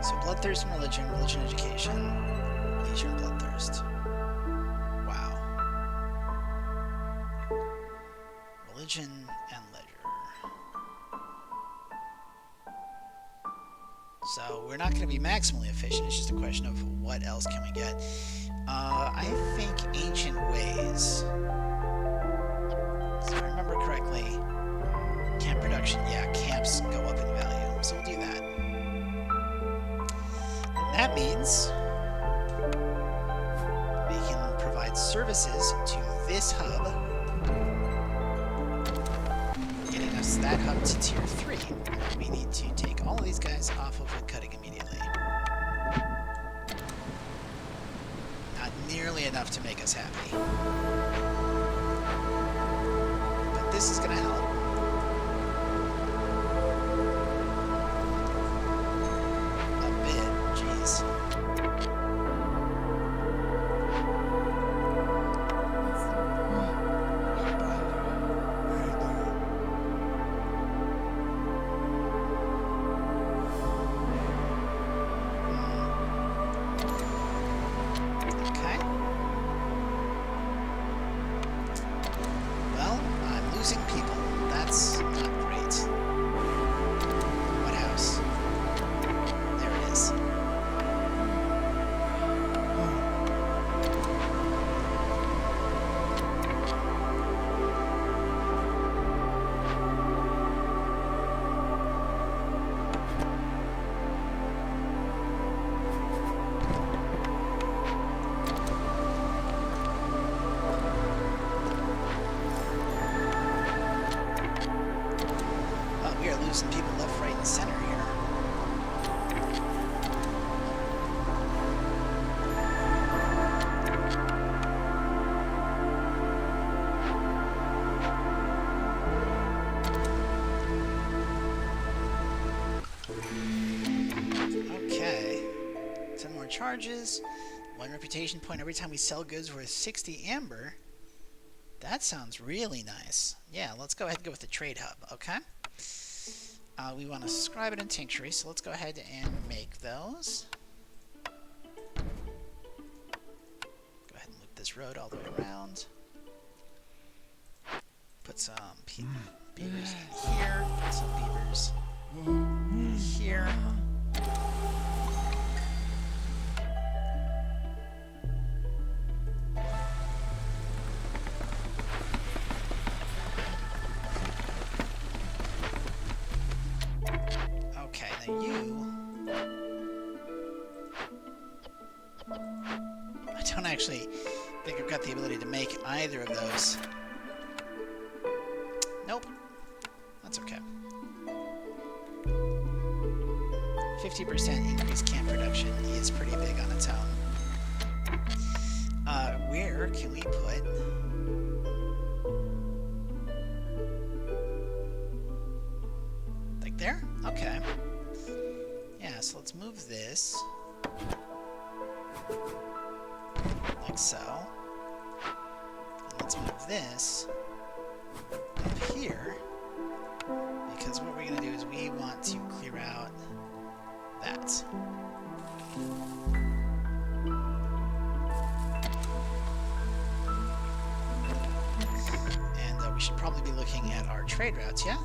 So bloodthirst and religion, religion education, leisure and bloodthirst. Wow. Religion and leisure. So we're not going to be maximally efficient, it's just a question of what else can we get. I think ancient ways. So if I remember correctly, camp production, yeah, camps go up in value. So we'll do that. That means we can provide services to this hub, getting us that hub to tier 3. We need to take all of these guys off of wood cutting immediately. Not nearly enough to make us happy. But this is going to help. Some people left, right, and center here. Okay. 10 more charges. 1 reputation point every time we sell goods worth 60 amber. That sounds really nice. Yeah, let's go ahead and go with the trade hub, okay? We want to scribe it in tinctuary, so let's go ahead and make those. Go ahead and loop this road all the way around. Put some beavers in here. Put some beavers here. I don't actually think I've got the ability to make either of those. Nope. That's okay. 50% increased camp production is pretty big on its own. Where can we put... Like there? Okay. Yeah, so let's move this. Like so. And let's move this up here, because what we're going to do is we want to clear out that. And we should probably be looking at our trade routes, yeah?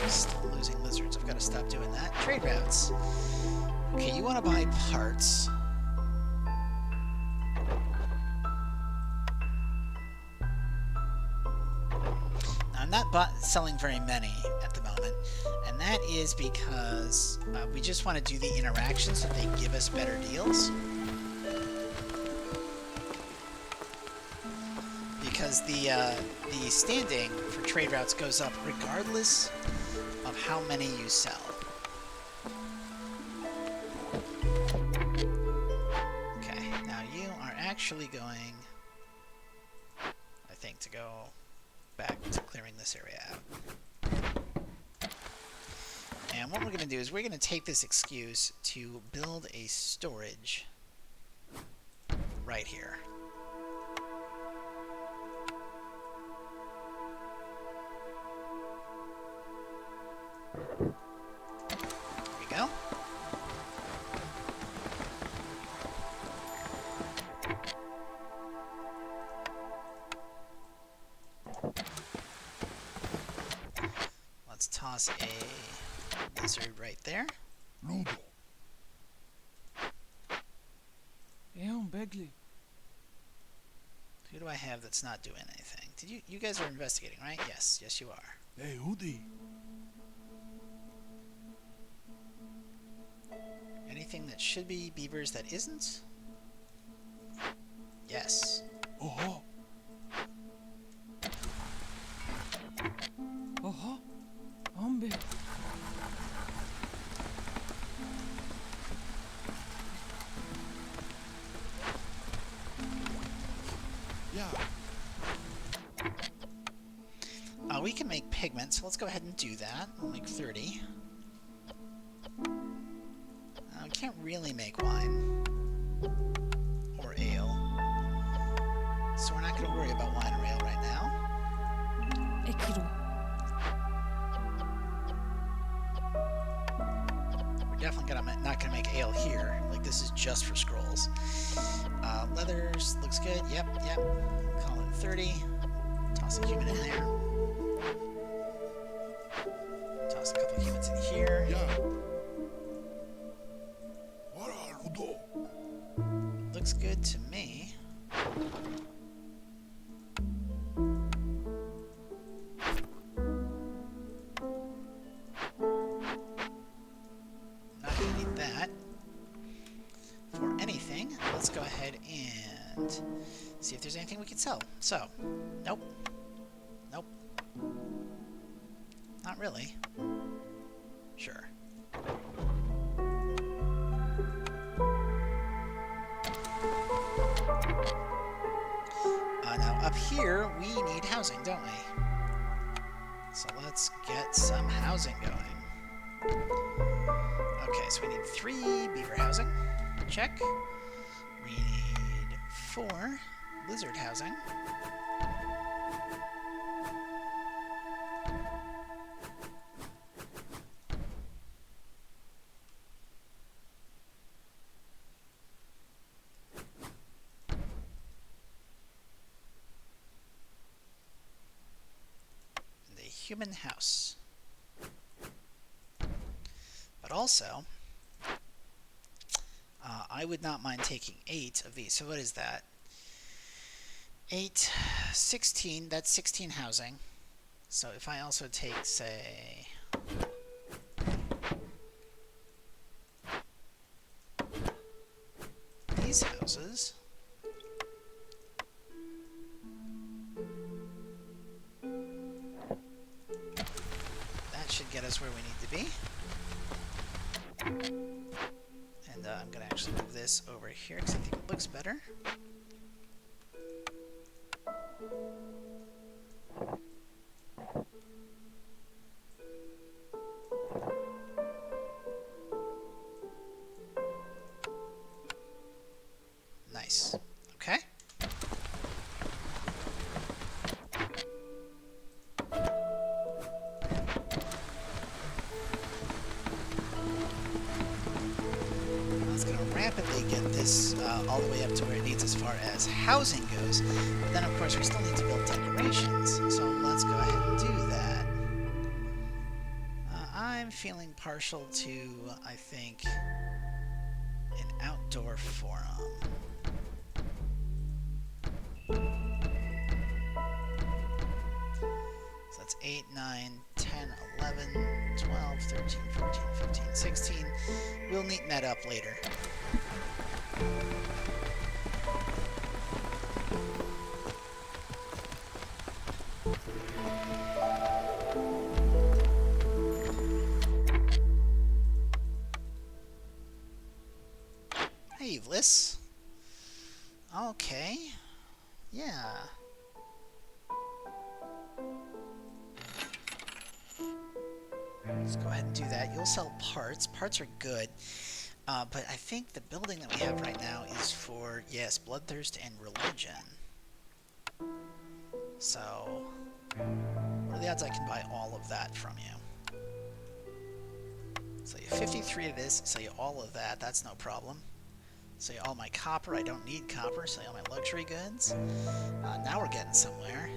Still losing lizards. I've got to stop doing that. Trade routes. Okay, you want to buy parts. Now, I'm not selling very many at the moment, and that is because we just want to do the interactions so they give us better deals. Because the standing for trade routes goes up regardless of how many you sell. Okay, now you are actually going, I think, to go back to clearing this area out. And what we're going to do is we're going to take this excuse to build a storage right here. There we go. Let's toss a lizard right there. Ludo. Begley. Who do I have that's not doing anything? Did you guys are investigating, right? Yes, you are. Hey, Hudi. Anything that should be beavers that isn't? Yes. Oho. Oho. Hombre. Yeah. We can make pigment, so let's go ahead and do that. We'll make 30. We can't really make wine or ale, so we're not going to worry about wine or ale right now. Ekiru. We're definitely not going to make ale here. Like, this is just for scrolls. Leathers looks good. Yep. Call it 30. Toss a human in there. Toss a couple humans in here. Yeah. Wara, Ludo. Looks good to me. Not gonna need that for anything. Let's go ahead and see if there's anything we can sell. So, nope. Not really. Sure. Now up here, we need housing, don't we? So let's get some housing going. Okay, so we need 3 beaver housing. Check. We need 4 lizard housing. Human house. But also, I would not mind taking 8 of these. So what is that? 8, 16, that's 16 housing. So if I also take, say, these houses, should get us where we need to be. And I'm going to actually move this over here because I think it looks better. Nice. Okay. going to rapidly get this all the way up to where it needs as far as housing goes. But then, of course, we still need to build decorations. So let's go ahead and do that. I'm feeling partial to, I think, an outdoor forum. So that's 8, 9, 10, 11, 12, 13, 14, 15, 16. We'll neaten that up later. Hey, Bliss. Okay. Yeah. Let's go ahead and do that. You'll sell parts. Parts are good. But I think the building that we have right now is for, yes, Bloodthirst and Religion. So, what are the odds I can buy all of that from you? Sell you 53 of this, sell you all of that, that's no problem. Sell you all my copper, I don't need copper, sell you all my luxury goods. Now we're getting somewhere.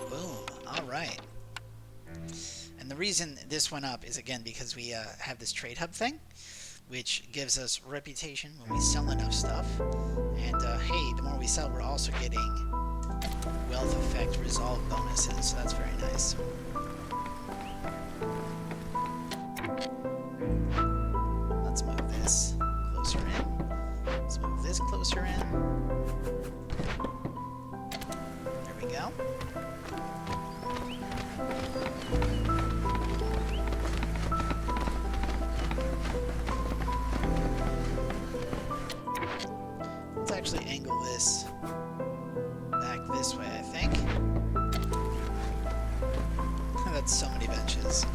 Boom, alright. And the reason this went up is, again, because we have this trade hub thing, which gives us reputation when we sell enough stuff. And, hey, the more we sell, we're also getting wealth effect resolve bonuses, so that's very nice. Let's move this closer in. Let's move this closer in. There we go. Let's actually angle this back this way, I think. That's so many benches.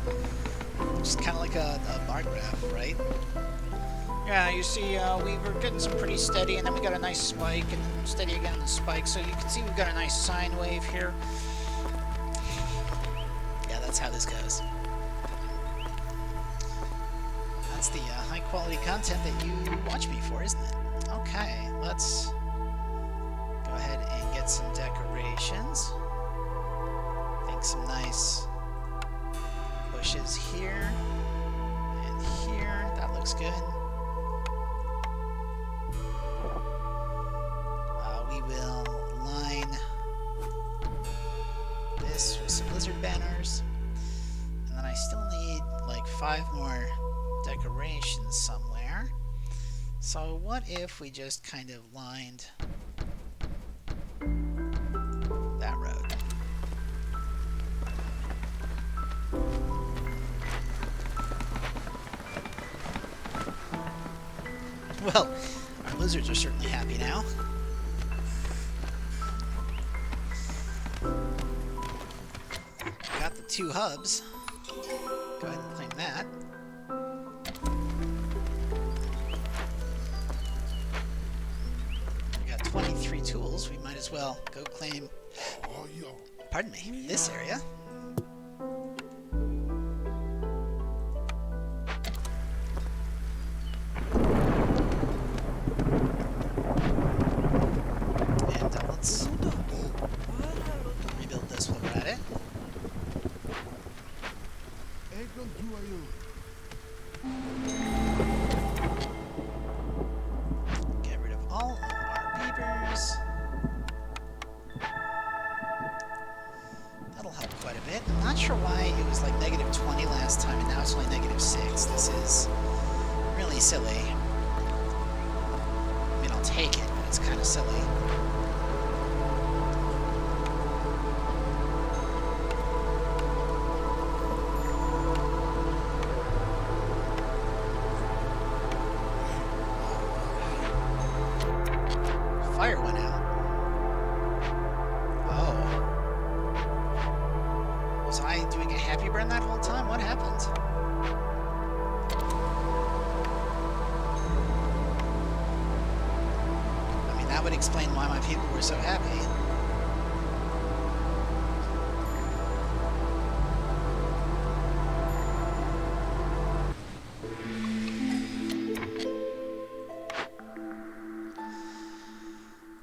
Just kind of like a bar graph, right? Yeah, you see, we were getting some pretty steady, and then we got a nice spike, and then steady again and spike. So you can see we've got a nice sine wave here. Yeah, that's how this goes. That's the high-quality content that you watch me for, isn't it? Okay, let's go ahead and get some decorations. I think some nice bushes here and here. That looks good. We will line this with some lizard banners. And then I still need like 5 more decorations somewhere. So what if we just kind of lined that road? Well, our lizards are certainly happy now. Got the 2 hubs. Go ahead and claim that. We got 23 tools. We might as well go claim, Oh, yeah. pardon me, this area. And let's rebuild this while we're at it. Egon Duayo. Get rid of all of our beavers. That'll help quite a bit. I'm not sure why it was like negative 20 last time and now it's only negative 6. This is really silly. I mean, I'll take it, but it's kind of silly. Fire went out. Oh. Was I doing a happy burn that whole time? What happened? I mean, that would explain why my people were so happy.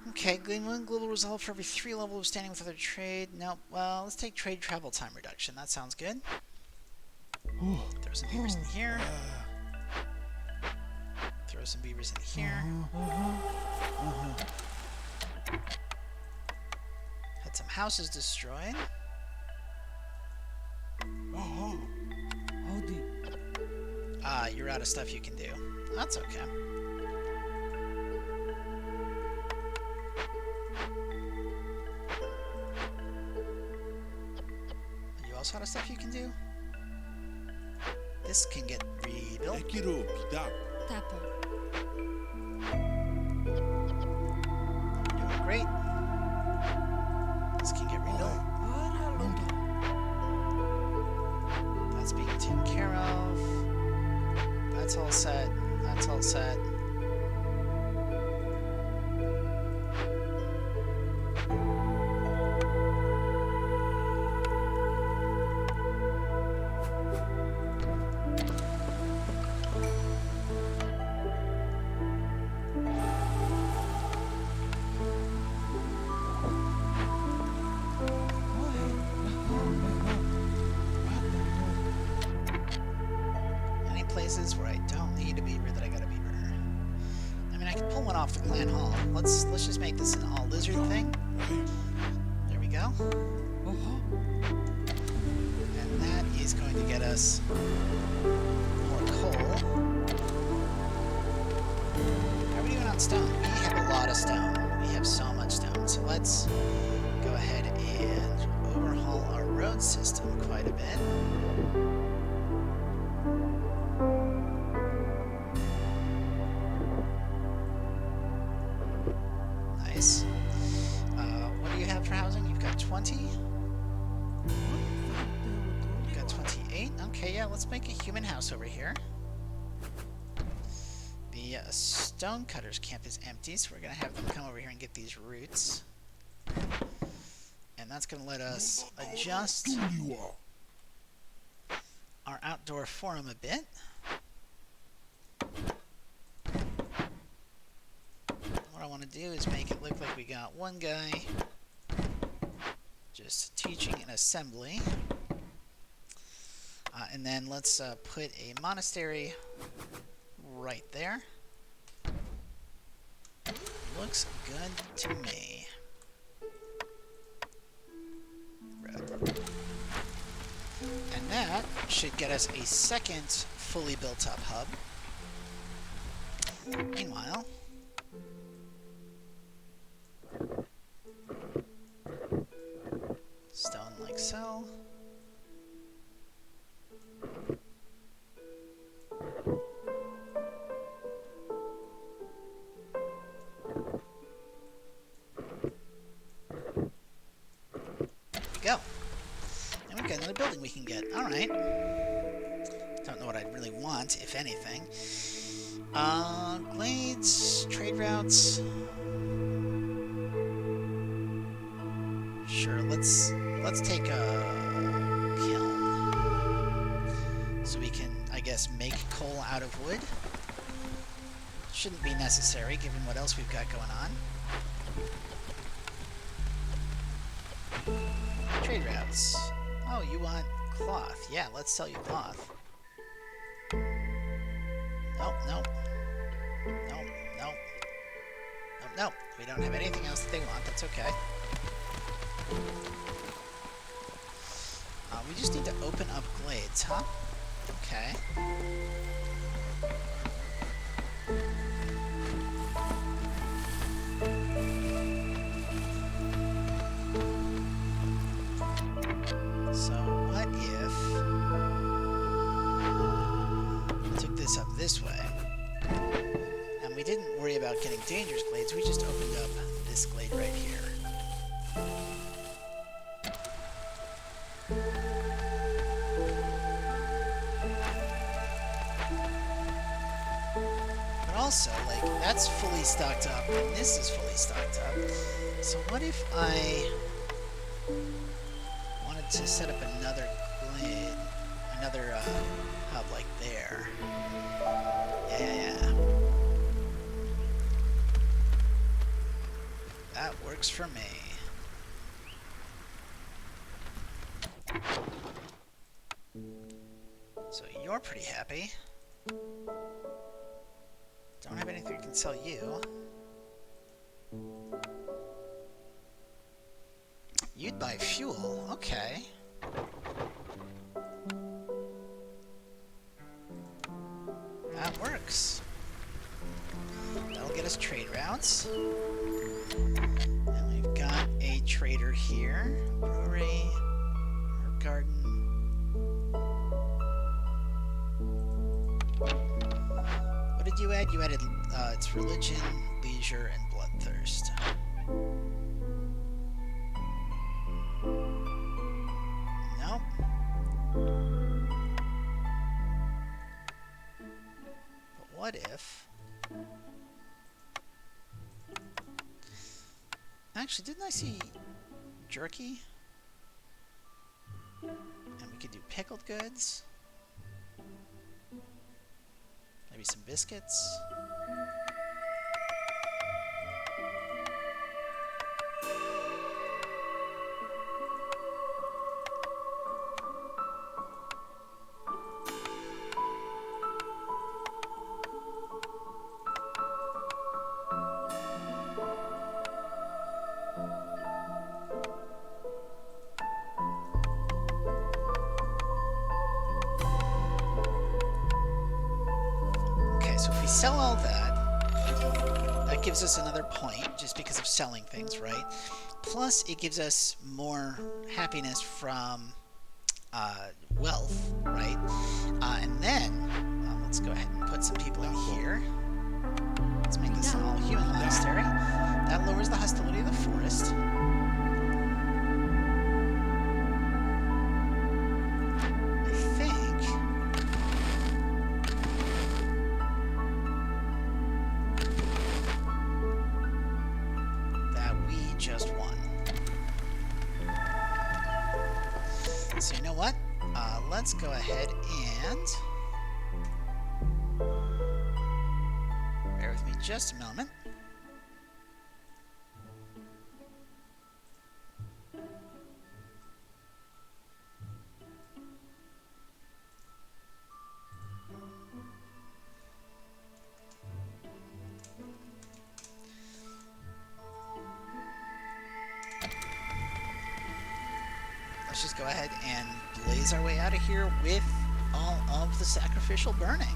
Okay, gain one global resolve for every 3 level of standing with other trade. Nope. Well, let's take trade travel time reduction. That sounds good. Throw some beavers in here. Throw some beavers in here. Had some houses destroyed. Howdy. Ah, you're out of stuff you can do. That's okay. You also out of stuff you can do? This can get rebuilt. Ekiro, Pidap. Tapper. Doing great. This can get rebuilt. That's being taken care of. That's all set. That's all set. Any places where I don't need a beaver that I got a beaver? I mean, I could pull one off the clan hall. Let's just make this an all lizard thing. There we go. And that is going to get us more coal. How are we doing on stone? We have a lot of stone. We have so much stone. So let's go ahead and overhaul our road system quite a bit. Nice. What do you have for housing? You've got 20? You've got 28? Okay, yeah, let's make a human house over here. The stonecutter's camp is empty, so we're going to have them come over here and get these roots. And that's going to let us adjust our outdoor forum a bit. What I want to do is make it look like we got one guy just teaching an assembly. And then let's put a monastery right there. Looks good to me. Road. And that should get us a second fully built up hub. Meanwhile, stone like so. Go. And we've got another building we can get. Alright. Don't know what I'd really want, if anything. Glades, trade routes. Sure, let's take a kiln. So we can, I guess, make coal out of wood. Shouldn't be necessary, given what else we've got going on. Trade routes. Oh, you want cloth. Yeah, let's sell you cloth. Nope, nope. Nope, nope. Nope, nope. We don't have anything else that they want. That's okay. We just need to open up glades, huh? Okay. So what if we took this up this way, and we didn't worry about getting dangerous glades, we just opened up this glade right here. But also, like, that's fully stocked up, and this is fully stocked up. So what if I wanted to set up another grid, another hub like there? Yeah. That works for me. So you're pretty happy. Don't have anything I can sell you. You'd buy fuel, okay. That works. That'll get us trade routes. And we've got a trader here. Brewery, herb garden. What did you add? You added it's religion, leisure, and bloodthirst. Nope. But what if... Actually, didn't I see jerky? And we could do pickled goods. Maybe some biscuits. So if we sell all that, that gives us another point, just because of selling things, right? Plus, it gives us more happiness from wealth, right? And then, let's go ahead and put some people in here. Let's make this an all-human monastery. That lowers the hostility of the forest. So you know what? Let's go ahead and... Bear with me just a moment. Let's just go ahead and blaze our way out of here with all of the sacrificial burning.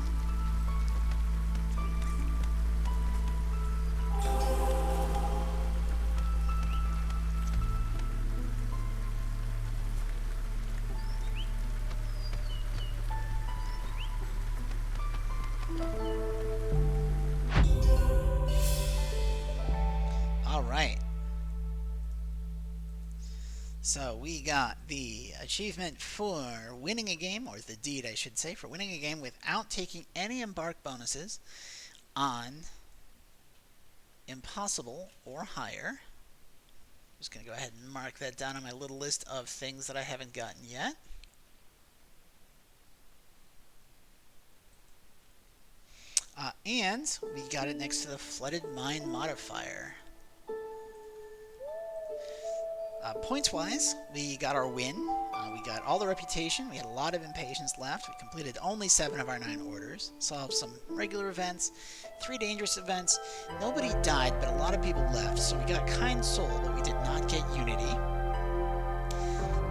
All right. So we got the achievement for winning a game, or the deed I should say, for winning a game without taking any embark bonuses on impossible or higher. I'm just going to go ahead and mark that down on my little list of things that I haven't gotten yet. And we got it next to the flooded mine modifier. Points-wise, we got our win. We got all the reputation. We had a lot of impatience left. We completed only 7 of our 9 orders. Solved some regular events, 3 dangerous events. Nobody died, but a lot of people left. So we got kind soul, but we did not get unity.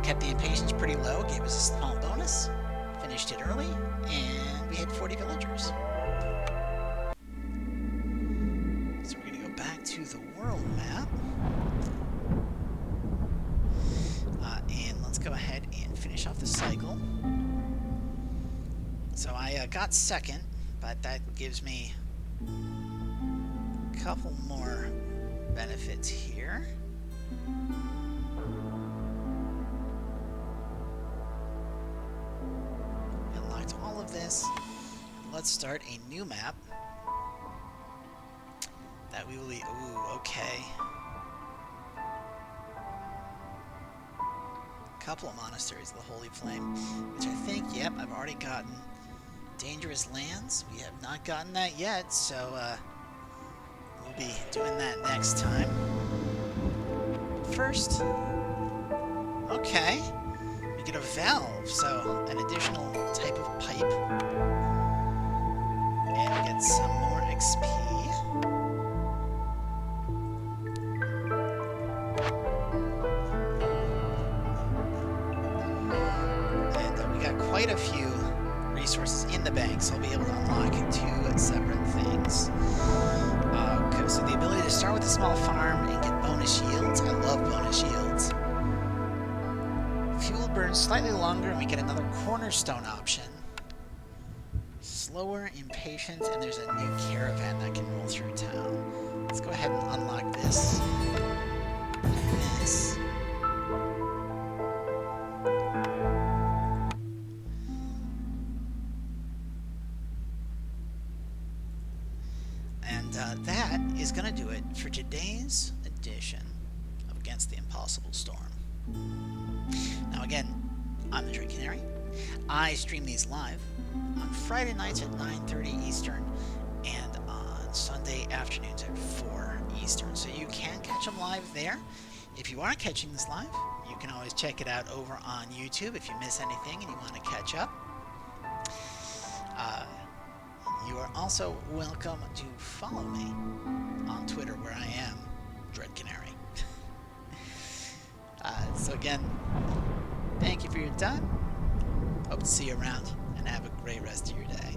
Kept the impatience pretty low. Gave us a small bonus. Finished it early, and we hit 40 villagers. So we're going to go back to the world map. And let's go ahead and finish off the cycle. So I got second, but that gives me a couple more benefits here. Unlocked all of this. Let's start a new map. that we will be. Ooh, okay. Couple of monasteries of the Holy Flame, which I think, yep, I've already gotten. Dangerous Lands, we have not gotten that yet, so we'll be doing that next time. First, okay, we get a valve, so an additional type of pipe, and we get some more XP. And we got quite a few resources in the bank, so I'll be able to unlock 2 separate things. Okay, so the ability to start with a small farm and get bonus yields. I love bonus yields. Fuel burns slightly longer, and we get another cornerstone option. Slower, impatient, and there's a new caravan that can roll through town. Let's go ahead and unlock this. And this. That is going to do it for today's edition of Against the Impossible Storm. Now again, I'm the Dread Canary. I stream these live on Friday nights at 9:30 Eastern and on Sunday afternoons at 4 Eastern. So you can catch them live there. If you aren't catching this live, you can always check it out over on YouTube if you miss anything and you want to catch up. You are also welcome to follow me on Twitter, where I am Dread Canary. So again, thank you for your time. Hope to see you around, and have a great rest of your day.